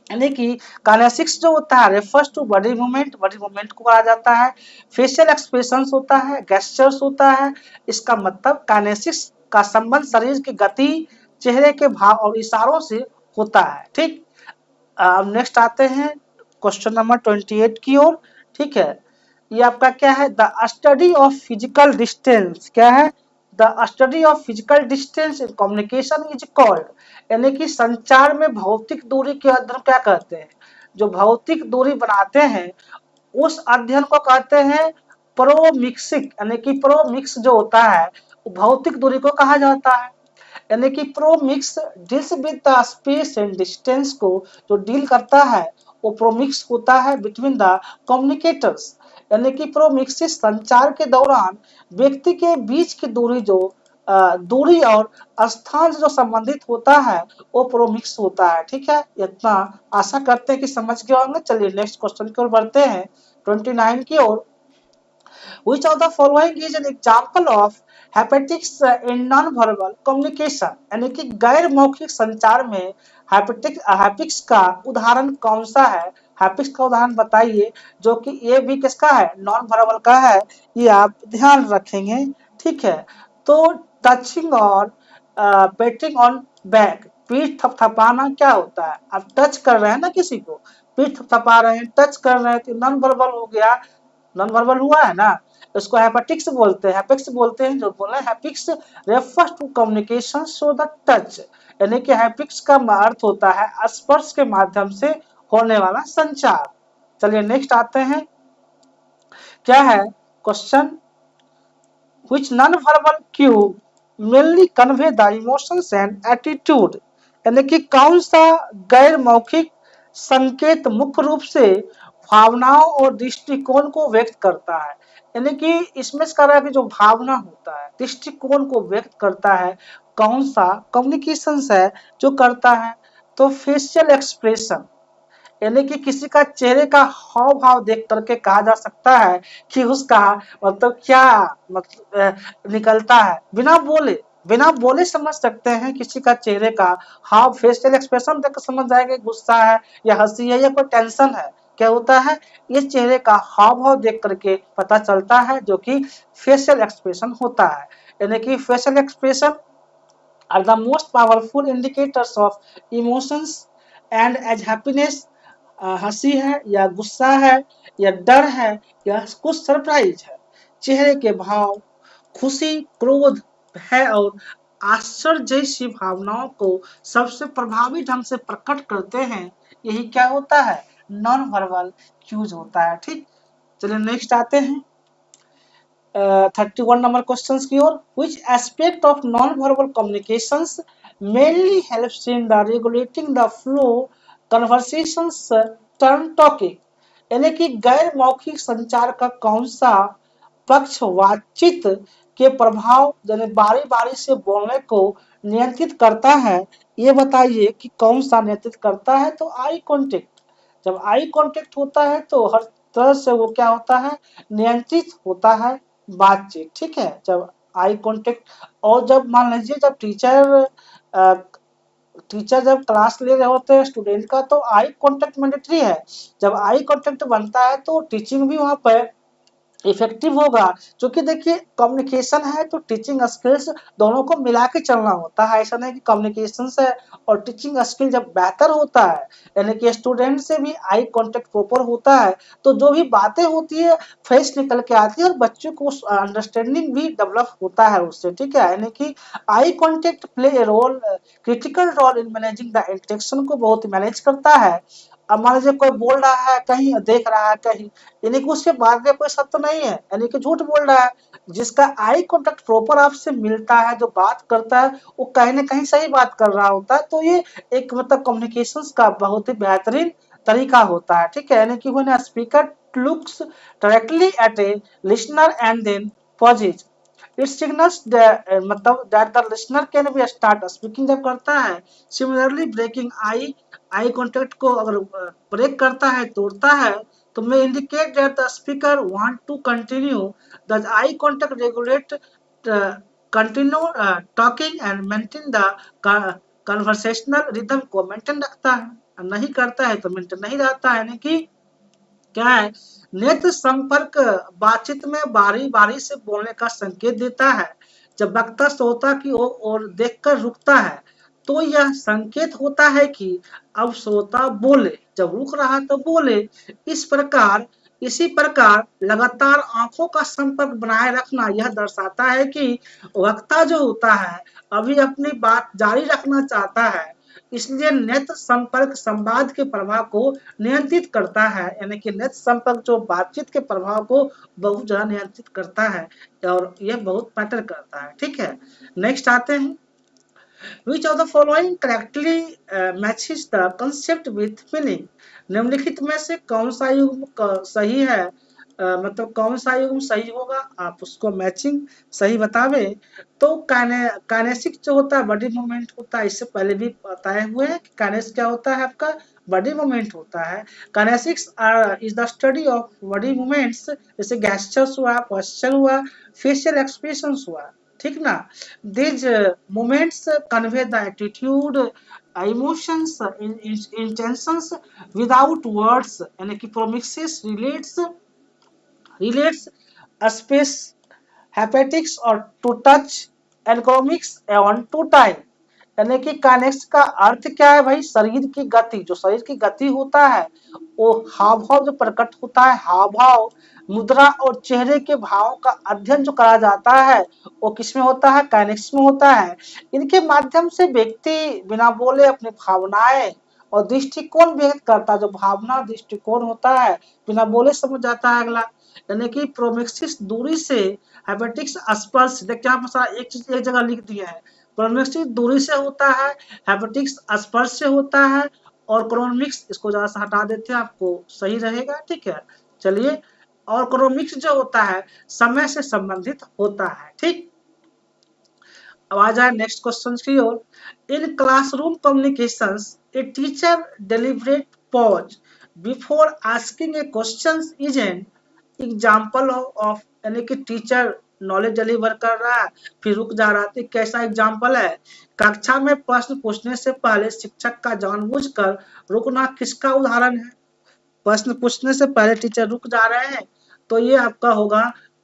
यानी कि काइनेसिक्स जो होता है refers to body movement, body movement को कहा जाता है। फेशियल एक्सप्रेशंस होता है, गेस्चर्स होता है, इसका मतलब काइनेसिक्स का संबंध शरीर की गति, चेहरे के भाव और इशारों से होता है, ठीक। अब नेक्स्ट आते हैं क्वेश्चन नंबर 28 की ओर, ठीक है। ये आपका क्या है, the study of physical distance, क्या है, the study of physical distance in communication is called, यानी कि संचार में भौतिक दूरी के अध्ययन क्या कहते हैं, जो भौतिक दूरी बनाते हैं उस अध्ययन को कहते हैं प्रोमिक्सिक, यानी कि प्रोमिक्स जो होता है भौतिक दूरी को कहा जाता है। यानी कि proxemics deals with the space and distance, को जो डील करता है वो प्रोमिक्स होता है बिटवीन द कम्युनिकेटर्स। यानी कि प्रोमिक्सिस संचार के दौरान व्यक्ति के बीच की दूरी, जो दूरी और स्थान से जो संबंधित होता है वो प्रोमिक्स होता है, ठीक है। इतना आशा करते हैं कि समझ गए होंगे। चलिए नेक्स्ट क्वेश्चन की ओर बढ़ते हैं, 29 की ओर। Which of the following is an example of haptics in non-verbal communication, यानी कि गैर मौखिक संचार में हैप्टिक्स का उदाहरण कौन सा है, हैप्टिक्स का उदाहरण बताइए, जो कि ये भी किसका है, नॉन वर्बल का है, ये आप ध्यान रखेंगे, ठीक है। तो टचिंग और पेटिंग ऑन बैक, पीठ थपथपाना क्या होता है, आप टच कर रहे हैं ना किसी को, पीठ थपथपा रहे हैं, टच कर रहे हैं, तो नॉन वर्बल हो गया, नॉन वर्बल हुआ है ना। इसको हैप्टिक्स बोलते हैं, हैप्टिक्स बोलते हैं, जो बोल रहे हैं haptics refers to communication through the touch, यानी कि हैप्टिक्स का अर्थ होता है स्पर्श के माध्यम से होने वाला संचार। चलिए नेक्स्ट आते हैं, क्या है question, which non verbal cue mainly convey the emotions and attitude, यानी कि कौन सा गैर मौखिक संकेत मुख्य रूप से भावनाओं और दृष्टिकोण को व्यक्त करता है। यानी कि इसमें से कह रहा है कि जो भावना होता है, दृष्टिकोण को व्यक्त करता है, कौन सा कम्युनिकेशन है जो करता है। तो फेशियल एक्सप्रेशन यानी कि किसी का चेहरे का हाव भाव देख करके कहा जा सकता है कि उसका मतलब क्या निकलता है। बिना बोले समझ सकते हैं किसी का चेहरे का हाव, फेशियल एक्सप्रेशन देख कर समझ जाएंगे गुस्सा है या हंसी है या कोई टेंशन है। क्या होता है, ये चेहरे का हाव भाव देख करके पता चलता है, जो कि फेशियल एक्सप्रेशन होता है। यानी कि facial expression are the most powerful indicators of emotions and as happiness, हंसी है या गुस्सा है या डर है या कुछ सरप्राइज है। चेहरे के भाव खुशी, क्रोध, भय और आश्चर्य जैसी भावनाओं को सबसे प्रभावी ढंग से प्रकट करते हैं। यही क्या होता है, नॉन वर्बल क्यूज होता है। ठीक, चलिए नेक्स्ट आते हैं 31 नंबर क्वेश्चन की ओर। Which aspect of non verbal communications mainly helps in the regulating the flow conversations turn talking. यानी कि गैर मौखिक संचार का कौन सा पक्ष बातचीत के प्रभाव यानी बारी बारी से बोलने को नियंत्रित करता है। ये बताइए कि कौन सा नियंत्रित करता है। तो आई कांटेक्ट, जब आई कांटेक्ट होता है तो हर तरह से वो क्या होता है, नियंत्रित होता है बातचीत। ठीक है, जब आई कांटेक्ट, और जब मान लीजिए जब टीचर जब क्लास ले रहे होते हैं स्टूडेंट का, तो आई कांटेक्ट मैंडेटरी है। जब आई कांटेक्ट बनता है तो टीचिंग भी वहां पर इफेक्टिव होगा। क्योंकि देखिए कम्युनिकेशन है तो टीचिंग स्किल्स दोनों को मिला के चलना होता है। ऐसा नहीं कि कम्युनिकेशन से और टीचिंग स्किल जब बेहतर होता है, यानी कि स्टूडेंट से भी आई कांटेक्ट प्रॉपर होता है, तो जो भी बातें होती है फेस निकल के आती है और बच्चों को अंडरस्टैंडिंग भी डेवलप होता है उससे। ठीक है, यानी कि eye contact play a role, critical role in managing the interaction को बहुत मैनेज करता है। अब मान लीजिए कोई बोल रहा है कहीं, देख रहा है कहीं, यानी कि उसके बात में कोई सत्य नहीं है, यानी कि झूठ बोल रहा है। जिसका आई कांटेक्ट प्रॉपर आपसे मिलता है, जो बात करता है वो कहीं ना कहीं सही बात कर रहा होता है। तो ये एक मतलब कम्युनिकेशंस का बहुत ही बेहतरीन तरीका होता है। ठीक है, यानी कि when a speaker looks directly at a listener and then pauses, it signals मतलब that the listener can be start speaking जब करता है। सिमिलरली ब्रेकिंग आई कांटेक्ट को अगर ब्रेक करता है, तोड़ता है, तो may indicate that the speaker want to continue. The eye contact regulate continue talking and maintain the conversational rhythm को maintain रखता है, नहीं करता है तो maintain नहीं रहता है। यानी कि क्या है, नेत्र संपर्क बातचीत में बारी बारी से बोलने का संकेत देता है। जब वक्ता श्रोता की ओर देखकर रुकता है तो यह संकेत होता है कि अब श्रोता बोले, जब रुक रहा तो बोले। इसी प्रकार लगातार आंखों का संपर्क बनाए रखना यह दर्शाता है कि वक्ता जो होता है अभी अपनी बात जारी रखना चाहता है। इसलिए नेत्र संपर्क संवाद के प्रभाव को नियंत्रित करता है, यानी कि नेत्र संपर्क जो बातचीत के प्रभाव को बहुत ज्यादा नियंत्रित करता है और यह बहुत मैटर करता है। ठीक है, नेक्स्ट आते हैं। Which of the following correctly matches the concept with meaning? निम्नलिखित में से कौन सा युग्म सही है, मतलब कौन सा युग्म सही होगा, आप उसको मैचिंग सही बतावे। तो काइनेसिक जो होता है बॉडी मूवमेंट होता है, इससे पहले भी बताए हुए हैं कि काइनेस क्या होता है, आपका बॉडी मूवमेंट होता है। Kinesics is the study of body movements, जैसे गैस्चर्स हुआ, पोस्चर हुआ, फेशियल एक्सप्रेशंस हुआ। ठीक ना, these moments convey the attitude, emotions, intentions without words, यानी कि प्रोमिक्सिस relates space haptics और to touch, ergonomics on to time। यानी कि काइनेक्स का अर्थ क्या है भाई, शरीर की गति, जो शरीर की गति होता है वो हाव भाव जो प्रकट होता है, हाव भाव, मुद्रा और चेहरे के भावों का अध्ययन जो करा जाता है वो किसमें होता है, काइनेक्स में होता है। इनके माध्यम से व्यक्ति बिना बोले अपनी भावनाएं और दृष्टिकोण व्यक्त करता है। जो भावना दृष्टिकोण होता है बिना बोले समझ जाता है अगला। यानी कि प्रोमिक्सिस दूरी से, हैप्टिक्स स्पर्श, देखिए यहाँ पर सारा एक चीज एक जगह लिख दिया है। प्रोमिक्सिस दूरी से होता है, हैप्टिक्स स्पर्श से होता है, और क्रोनमिक्स इसको जरा सा हटा देते हैं, आपको सही रहेगा। ठीक है, चलिए और क्रोनोमिक्स जो होता है समय से संबंधित होता है। ठीक, अब आ जाए नेक्स्ट क्वेश्चन की ओर। In classroom communications a teacher deliberate pause before asking a question is an example of, यानी कि टीचर नॉलेज डिलीवर कर रहा है फिर रुक जा रहा है, तो कैसा एग्जाम्पल है? कक्षा में प्रश्न पूछने से पहले शिक्षक का जानबूझकर रुकना किसका उदाहरण है? प्रश्न पूछने से पहले टीचर रुक जा रहे हैं, तो ये आपका होगा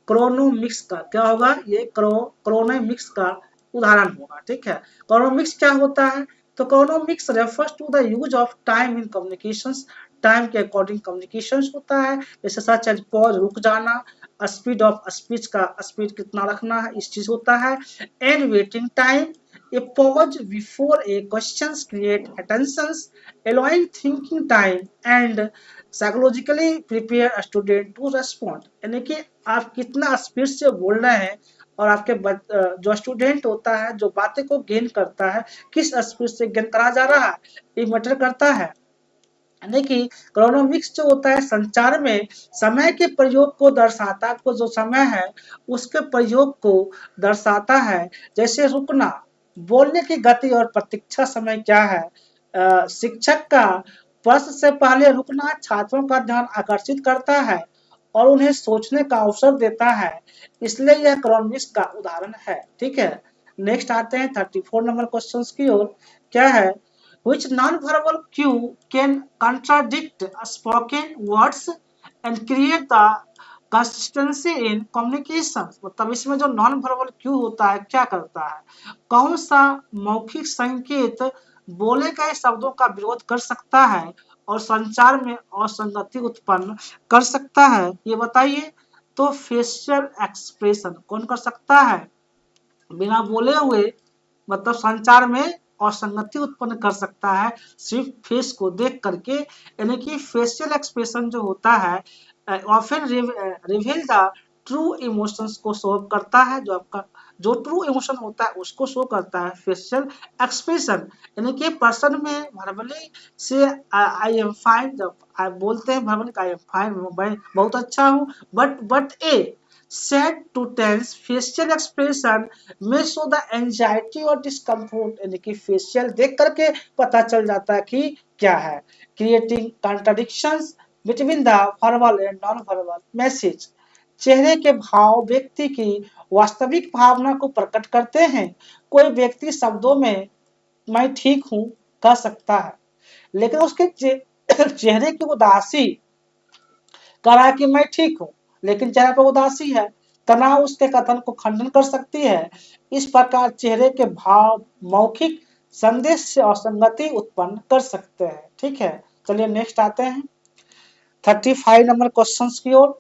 क्रोनोमिक्स का। क्या होगा? ये क्रोनोमिक्स का उदाहरण होगा। ठीक है, क्रोनोमिक्स क्या होता है? तो chronemics refers to the use of time in communications, time के अकॉर्डिंग कम्युनिकेशंस होता है, जैसे सच एज पॉज रुक जाना, स्पीड ऑफ स्पीच का स्पीड कितना रखना है इस चीज होता है, and waiting time, a pause before a questions create attentions, allowing thinking time and psychologically prepare a student to respond, यानी कि आप कितना स्पीड से बोल रहे हैं और आपके जो स्टूडेंट होता है जो बातें को गेन करता है किस स्पीड से गेन करा जा रहा है ये मैटर करता है। यानी कि क्रोनोमिक्स जो होता है संचार में समय के प्रयोग को दर्शाता, आपको जो समय है उसके प्रयोग को दर्शाता है, जैसे रुकना, बोलने की गति और प्रतीक्षा समय क्या है? शिक्षक का प्रश्न से पहले रुकना छात्रों का ध्यान आकर्षित करता है और उन्हें सोचने का अवसर देता है, इसलिए यह क्रोनोमिक्स का उदाहरण है। ठीक है, नेक्स्ट आते हैं 34 नंबर क्वेश्चन की ओर। क्या है? Which non-verbal cue can contradict spoken words and create the consistency in communication? मतलब इसमें जो नॉन वर्बल क्यू होता है क्या करता है? कौन सा मौखिक संकेत बोले गए शब्दों का विरोध कर सकता है और संचार में असंगति उत्पन्न कर सकता है, ये बताइए। तो फेशियल एक्सप्रेशन कौन कर सकता है? बिना बोले हुए मतलब संचार में असंगति उत्पन्न कर सकता है सिर्फ फेस को देख करके, यानी कि फेशियल एक्सप्रेशन जो होता है often reveal the true emotions को शो करता है, जो आपका जो ट्रू इमोशन होता है उसको शो करता है फेशियल एक्सप्रेशन। यानी कि पर्सन में वर्बली से आई एम फाइन, जब आप बोलते हैं वर्बली आई एम फाइन, मैं बहुत अच्छा हूँ, but A said to tense facial expression may show the anxiety और discomfort, यानी कि फेशियल देख करके पता चल जाता है कि क्या है, creating contradictions between the verbal and non-verbal message। चेहरे के भाव व्यक्ति की वास्तविक भावना को प्रकट करते हैं। कोई व्यक्ति शब्दों में मैं ठीक हूँ कह सकता है, लेकिन उसके चेहरे की उदासी कह रहा है कि मैं ठीक हूँ, लेकिन चेहरे पर उदासी है, तनाव उसके कथन को खंडन कर सकती है। इस प्रकार चेहरे के भाव मौखिक संदेश से असंगति उत्पन्न कर सकते हैं। ठीक है, चलिए नेक्स्ट आते हैं 35 नंबर क्वेश्चंस की ओर।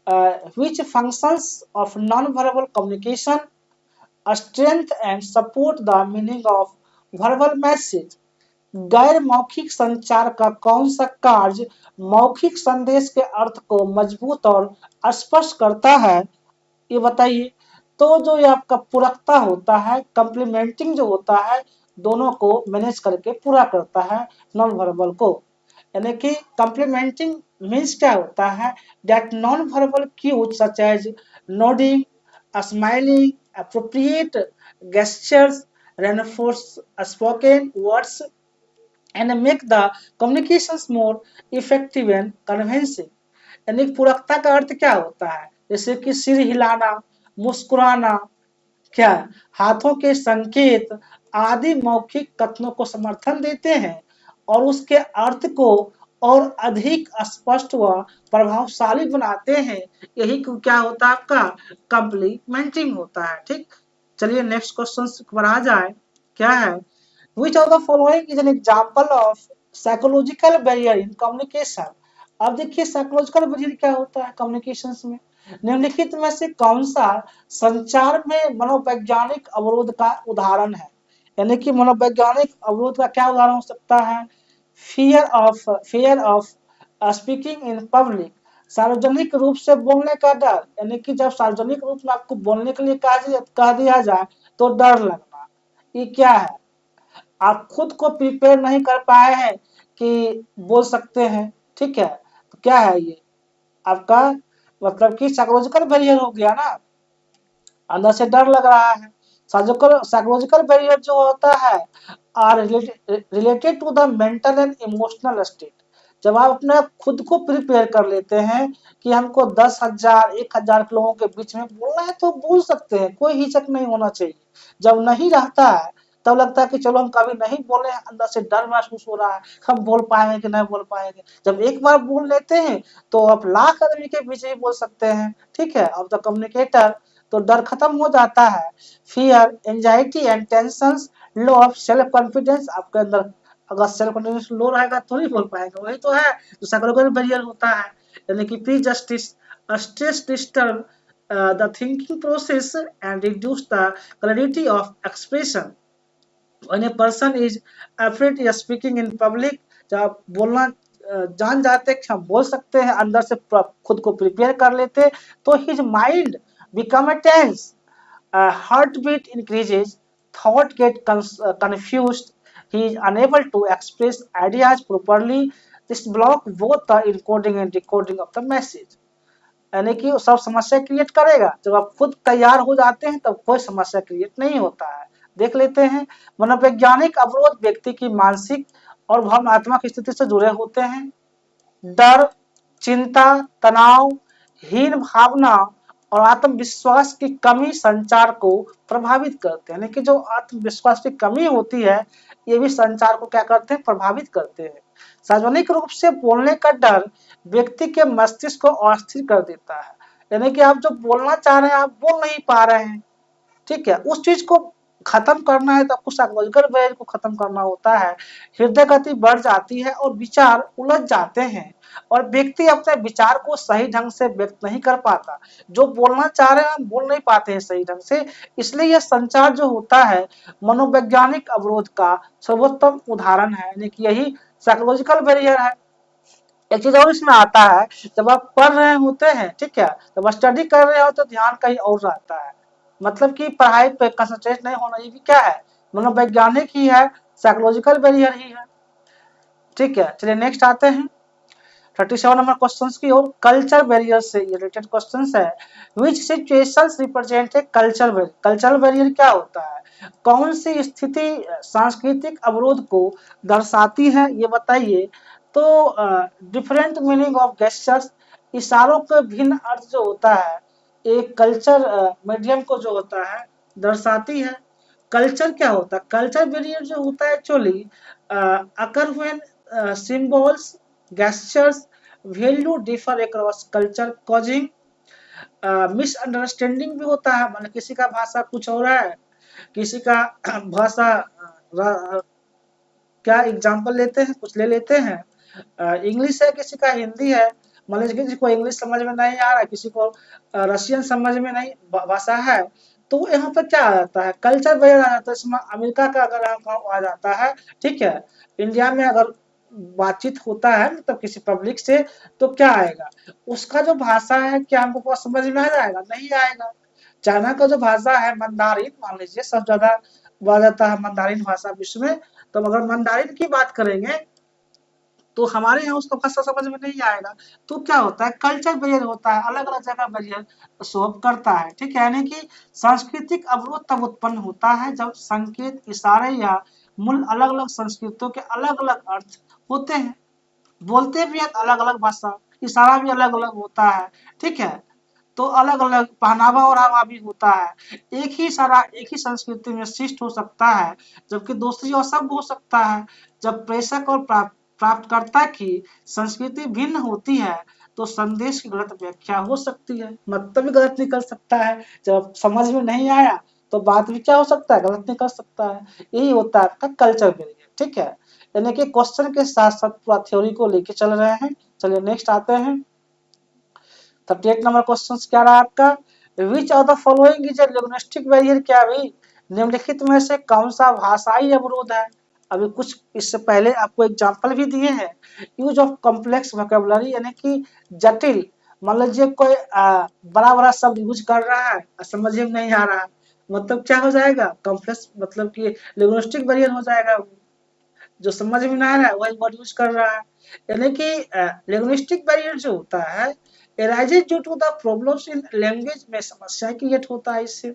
Which functions of non verbal communication strength and support the meaning of verbal message? गैर मौखिक संचार का कौन सा कार्य मौखिक संदेश के अर्थ को मजबूत और स्पष्ट करता है, ये बताइए। तो जो ये आपका पूरकता होता है, कंप्लीमेंटिंग जो होता है, दोनों को मैनेज करके पूरा करता है नॉन वर्बल को। यानी कि कंप्लीमेंटिंग मीन्स क्या होता है? That non verbal cues such as nodding, smiling, appropriate gestures reinforce spoken words and make the communications more effective and convincing। यानी पूरकता का अर्थ क्या होता है? जैसे कि सिर हिलाना, मुस्कुराना, क्या हाथों के संकेत आदि मौखिक कथनों को समर्थन देते हैं और उसके अर्थ को और अधिक स्पष्ट व प्रभावशाली बनाते हैं। यही क्या होता है? आपका कंप्लीमेंटिंग होता है। ठीक, चलिए नेक्स्ट क्वेश्चन पर आ जाए। क्या है? Which of the following is an example of psychological barrier in communication? अब देखिए साइकोलॉजिकल बैरियर क्या होता है कम्युनिकेशंस में। निम्नलिखित में से कौन सा संचार में मनोवैज्ञानिक अवरोध का उदाहरण है? यानी कि मनोवैज्ञानिक अवरोध का क्या उदाहरण हो सकता है? Fear of speaking in public, सार्वजनिक रूप से बोलने का डर, यानी कि जब सार्वजनिक रूप में आपको बोलने के लिए कह दिया जाए तो डर लगना, ये क्या है? आप खुद को प्रिपेयर नहीं कर पाए हैं कि बोल सकते हैं। ठीक है, तो क्या है ये? आपका मतलब कि साइकोलॉजिकल बैरियर हो गया ना, अंदर से डर लग रहा है। साइकोलॉजिकल बैरियर जो होता है are related to the mental and emotional state. जब आप अपने खुद को प्रिपेयर कर लेते हैं कि हमको 10,000 1,000 लोगों के बीच में बोलना है तो बोल सकते हैं, कोई हिचक नहीं होना चाहिए। जब नहीं रहता है तब लगता है कि चलो हम कभी नहीं बोले हैं, अंदर से डर महसूस हो रहा है हम बोल पाएंगे कि नहीं बोल पाएंगे। जब एक बार बोल लेते हैं तो आप लाख आदमी के बीच ही बोल सकते हैं, ठीक है। अब द कम्युनिकेटर, तो डर खत्म हो जाता है। Fear, anxiety and tensions, low of self confidence. आपके अंदर अगर सेल्फ कॉन्फिडेंस लो रहेगा तो नहीं बोल पाएगा, वही तो है जो साइकोलॉजिकल बैरियर होता है। यानी कि pre justice stress disturb the thinking process and reduce the clarity of expression. when a person is afraid of speaking in public, जब आप बोलना जान जाते कि हम बोल सकते हैं, अंदर से खुद को प्रिपेयर कर लेते, तो his mind become a tense, heartbeat increases, thought get confused, he is unable to express ideas properly. This block both the encoding and decoding of the message। यानी कि सब समस्या क्रिएट करेगा। जब आप खुद तैयार हो जाते हैं तब कोई समस्या क्रिएट नहीं होता है। देख लेते हैं, मनोवैज्ञानिक अवरोध व्यक्ति की मानसिक और भावनात्मक स्थिति से जुड़े होते हैं। डर, चिंता, तनाव, हीन भावना और आत्मविश्वास की कमी संचार को प्रभावित करते हैं। यानी कि जो आत्मविश्वास की कमी होती है ये भी संचार को क्या करते हैं, प्रभावित करते हैं। सार्वजनिक रूप से बोलने का डर व्यक्ति के मस्तिष्क को अस्थिर कर देता है। यानी कि आप जो बोलना चाह रहे हैं आप बोल नहीं पा रहे हैं, ठीक है। उस चीज को खत्म करना है तो आपको साइकोलॉजिकल बैरियर को खत्म करना होता है। हृदय गति बढ़ जाती है और विचार उलझ जाते हैं और व्यक्ति अपने विचार को सही ढंग से व्यक्त नहीं कर पाता। जो बोलना चाह रहे हैं हम बोल नहीं पाते हैं सही ढंग से, इसलिए यह संचार जो होता है मनोवैज्ञानिक अवरोध का सर्वोत्तम उदाहरण है। यानी कि यही साइकोलॉजिकल बैरियर है। एक चीज और इसमें आता है, जब आप पढ़ रहे होते हैं, ठीक है, जब स्टडी कर रहे हो तो ध्यान कहीं और रहता है, मतलब कि पढ़ाई पे कंसंट्रेट नहीं होना, ये भी क्या है, मनोवैज्ञानिक ही है, साइकोलॉजिकल बैरियर ही है, ठीक है। चलिए नेक्स्ट आते हैं 37 नंबर क्वेश्चंस की ओर। कल्चर बैरियर से रिलेटेड क्वेश्चंस है। Which situations represent a culture barrier. Cultural barrier क्या होता है, कौन सी स्थिति सांस्कृतिक अवरोध को दर्शाती है ये बताइए। तो डिफरेंट मीनिंग ऑफ गेस्चर्स, इशारों के भिन्न अर्थ जो होता है एक कल्चर मीडियम को जो होता है दर्शाती है। कल्चर क्या होता है, कल्चर बैरियर जो होता है actually occur when symbols, gestures, value differ across culture causing misunderstanding भी होता है। मतलब किसी का भाषा कुछ और है, किसी का भाषा क्या एग्जांपल लेते हैं, कुछ ले लेते हैं, इंग्लिश है किसी का हिंदी है, मान लीजिए किसी को इंग्लिश समझ में नहीं आ रहा है, किसी को रशियन समझ में नहीं भाषा है, तो यहाँ पर क्या आ जाता है, कल्चर बैरियर आ जाता है। इसमें अमेरिका का अगर आ जाता है, ठीक है, इंडिया में अगर बातचीत होता है मतलब किसी पब्लिक से, तो क्या आएगा, उसका जो भाषा है क्या हमको समझ में आ जाएगा, नहीं आएगा। चाइना का जो भाषा है मंदारिन, मान लीजिए सबसे ज्यादा बोला जाता है मंदारिन भाषा विश्व में, तो अगर मंदारिन की बात करेंगे तो हमारे यहाँ उसका भाषा समझ में नहीं आएगा। तो क्या होता है, कल्चर बैरियर होता है, अलग अलग जगह बैरियर शो अप करता है, ठीक है। यानी कि सांस्कृतिक अवरोध तब उत्पन्न होता है जब संकेत, इशारे या मूल अलग अलग संस्कृतियों के अलग अलग अर्थ होते हैं, बोलते भी हैं अलग अलग भाषा, इशारा भी अलग अलग होता है, ठीक है। तो अलग अलग पहनावा और ओढ़ावा भी होता है। एक ही इशारा एक ही संस्कृति में शिष्ट हो सकता है जबकि दूसरी असभ्य हो सकता है। जब प्रेषक और प्राप्तकर्ता की संस्कृति भिन्न होती है तो संदेश की गलत व्याख्या हो सकती है, मतलब भी गलत निकल सकता है। जब समझ में नहीं आया तो बात भी क्या हो सकता है, गलत निकल सकता है। यही होता है आपका कल्चर बैरियर, ठीक है। यानी कि क्वेश्चन के साथ साथ पूरा थ्योरी को लेके चल रहे हैं। चलिए नेक्स्ट आते हैं 38 नंबर क्वेश्चन क्या रहा आपका, विच of the following is A linguistic barrier. क्या भी निम्नलिखित में से कौन सा भाषाई अवरोध है। अभी कुछ इससे पहले आपको एग्जांपल भी दिए हैं। यूज ऑफ कॉम्प्लेक्स वोकैबुलरी, यानी कि जटिल, मान लीजिए कोई बड़ा बड़ा शब्द यूज कर रहा है समझ में नहीं आ रहा है, मतलब क्या हो जाएगा, कॉम्प्लेक्स, मतलब कि लिंग्विस्टिक बैरियर हो जाएगा। जो समझ में ना आ रहा है वही वर्ड यूज कर रहा है। यानी कि लिंग्विस्टिक बैरियर जो होता है arises due to the problems in language में समस्या क्रिएट होता है इससे,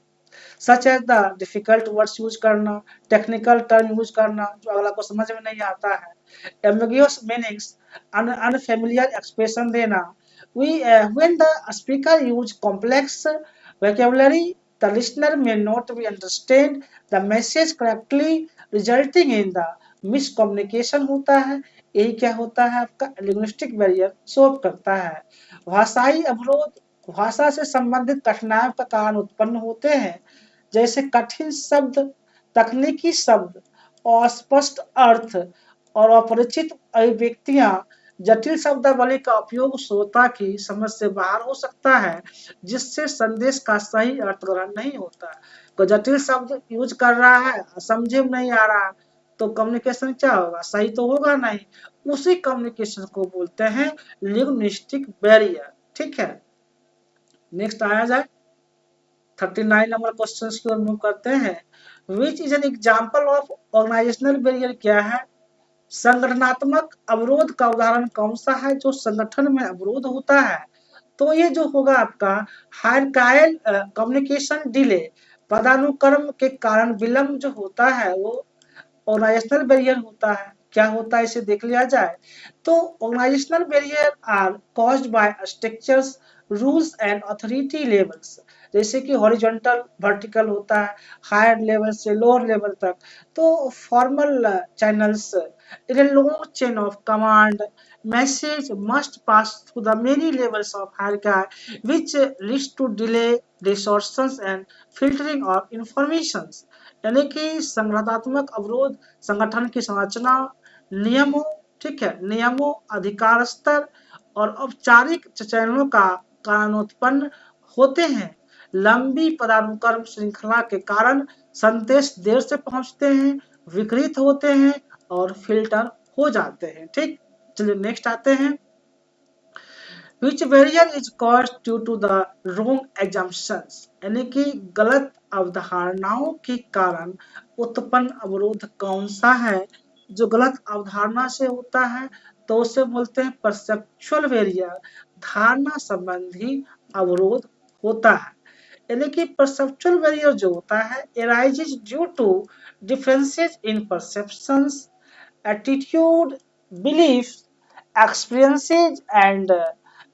such as the difficult words use करना, टेक्निकल टर्म यूज करना जो अगला को समझ में नहीं आता है, एम्बिगुअस मीनिंग्स, अनफेमिलियर एक्सप्रेशन देना। When the speaker use complex vocabulary, the listener may not be understand the message correctly, resulting in the miscommunication होता है। यही क्या होता है आपका लिंग्विस्टिक बैरियर सोल्व करता है। भाषाई अवरोध भाषा से संबंधित कठिनाइयों का कारण उत्पन्न होते हैं, जैसे कठिन शब्द, तकनीकी शब्द, अस्पष्ट अर्थ और अपरिचित अभिव्यक्तियां। जटिल शब्दावली का उपयोग श्रोता की समझ से बाहर हो सकता है, जिससे संदेश का सही अर्थ ग्रहण नहीं होता। तो जटिल शब्द यूज कर रहा है, समझे में नहीं आ रहा, तो कम्युनिकेशन क्या होगा, सही तो होगा नहीं। उसी कम्युनिकेशन को बोलते हैं लिंग्विस्टिक बैरियर। ठीक है, नेक्स्ट आया जाए 39 नंबर क्वेश्चन की ओर मूव करते हैं। Which is an example of organizational barrier क्या है? संगठनात्मक अवरोध का उदाहरण कौन सा है जो संगठन में अवरोध होता है? तो ये जो होगा आपका हायरार्किकल कम्युनिकेशन डिले, पदानुक्रम के कारण विलंब जो होता है वो ऑर्गेनाइजेशनल बैरियर होता है। क्या होता है इसे देख लिया जाए। तो organizational barrier are caused by structures, rules and authority levels, जैसे कि हॉरिजॉन्टल वर्टिकल होता है, हायर लेवल से लोअर लेवल तक। तो formal channels in a long chain of command, message must pass through the many levels of hierarchy, which leads to delay, distortions and filtering of informations। यानी कि संगठनात्मक अवरोध संगठन की संरचना, नियमों, ठीक है, नियमों, अधिकार स्तर और औपचारिक चैनलों का कारण उत्पन्न होते हैं। लंबी पदानुक्रम श्रृंखला के कारण संदेश देर से पहुंचते हैं, विकृत होते हैं और फिल्टर हो जाते हैं। ठीक, चलिए नेक्स्ट आते हैं। Which barrier is caused due to the wrong assumptions, यानी कि गलत अवधारणाओं के कारण उत्पन्न अवरोध कौन सा है? जो गलत अवधारणा से होता है तो उसे बोलते हैं परसेप्चुअल बैरियर, धारणा संबंधी अवरोध होता है। यानी कि परसेप्चुअल बैरियर जो होता है arises due to differences in perceptions, attitude, belief, experiences and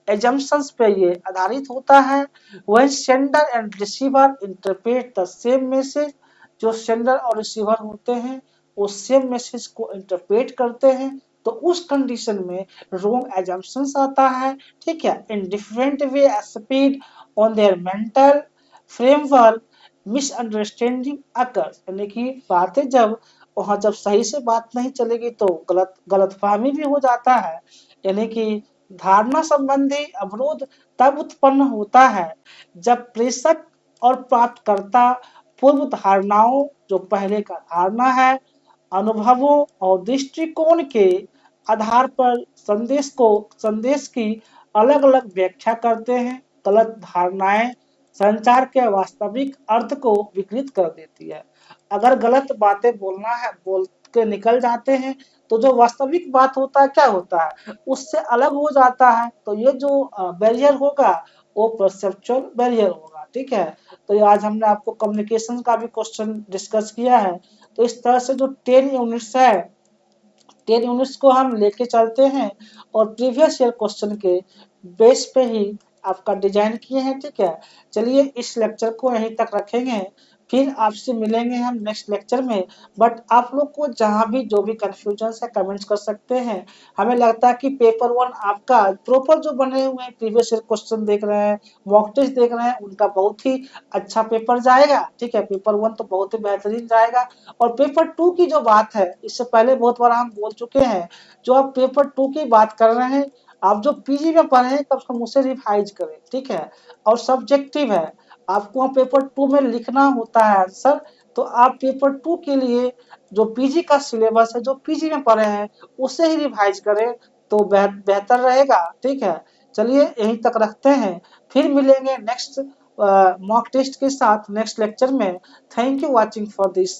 assumptions पे ये आधारित होता है। when sender and receiver interpret the same message, जो सेंडर और रिसीवर होते हैं वो सेम मैसेज को इंटरप्रेट करते हैं, तो उस कंडीशन में रॉन्ग assumptions आता है। ठीक है, in different way speed on their mental framework, misunderstanding occurs, यानी कि बातें जब वहां जब सही से बात नहीं चलेगी तो गलतफहमी भी हो जाता है। यानी कि धारणा संबंधी अवरोध तब उत्पन्न होता है जब प्रेषक और प्राप्तकर्ता पूर्व धारणाओं, जो पहले का धारणा है, अनुभवों और दृष्टिकोण के आधार पर संदेश की अलग अलग व्याख्या करते हैं। गलत धारणाएं संचार के वास्तविक अर्थ को विकृत कर देती है। अगर गलत बातें बोल के निकल जाते हैं तो जो वास्तविक बात होता है क्या होता है, उससे अलग हो जाता है। तो ये जो बैरियर होगा वो परसेप्चुअल बैरियर होगा। ठीक है, तो ये आज हमने आपको कम्युनिकेशन का भी क्वेश्चन डिस्कस किया है। तो इस तरह से जो 10 यूनिट्स है, 10 यूनिट्स को हम लेके चलते हैं और प्रीवियस ईयर क्वेश्चन के बेस पे ही आपका डिजाइन किए हैं। ठीक है, चलिए इस लेक्चर को यहीं तक रखेंगे, फिर आपसे मिलेंगे हम नेक्स्ट लेक्चर में। बट आप लोग को जहां भी जो भी कंफ्यूजन है कमेंट्स कर सकते हैं। हमें लगता है कि पेपर 1 आपका प्रॉपर जो बने हुए हैं, प्रीवियस ईयर क्वेश्चन देख रहे हैं, मॉक टेस्ट देख रहे हैं, उनका बहुत ही अच्छा पेपर जाएगा। ठीक है, पेपर 1 तो बहुत ही बेहतरीन जाएगा। और पेपर 2 की जो बात है, इससे पहले बहुत बार हम बोल चुके हैं, जो आप पेपर 2 की बात कर रहे हैं, आप जो पीजी में पढ़े हैं तब हम उसे रिवाइज करें। ठीक है, और सब्जेक्टिव है, आपको पेपर 2 में लिखना होता है आंसर। तो आप पेपर 2 के लिए जो पीजी का सिलेबस है, जो पीजी में पढ़े हैं, उसे ही रिवाइज करें तो बेहतर रहेगा। ठीक है, चलिए यहीं तक रखते हैं, फिर मिलेंगे नेक्स्ट मॉक टेस्ट के साथ नेक्स्ट लेक्चर में। Thank you watching for this.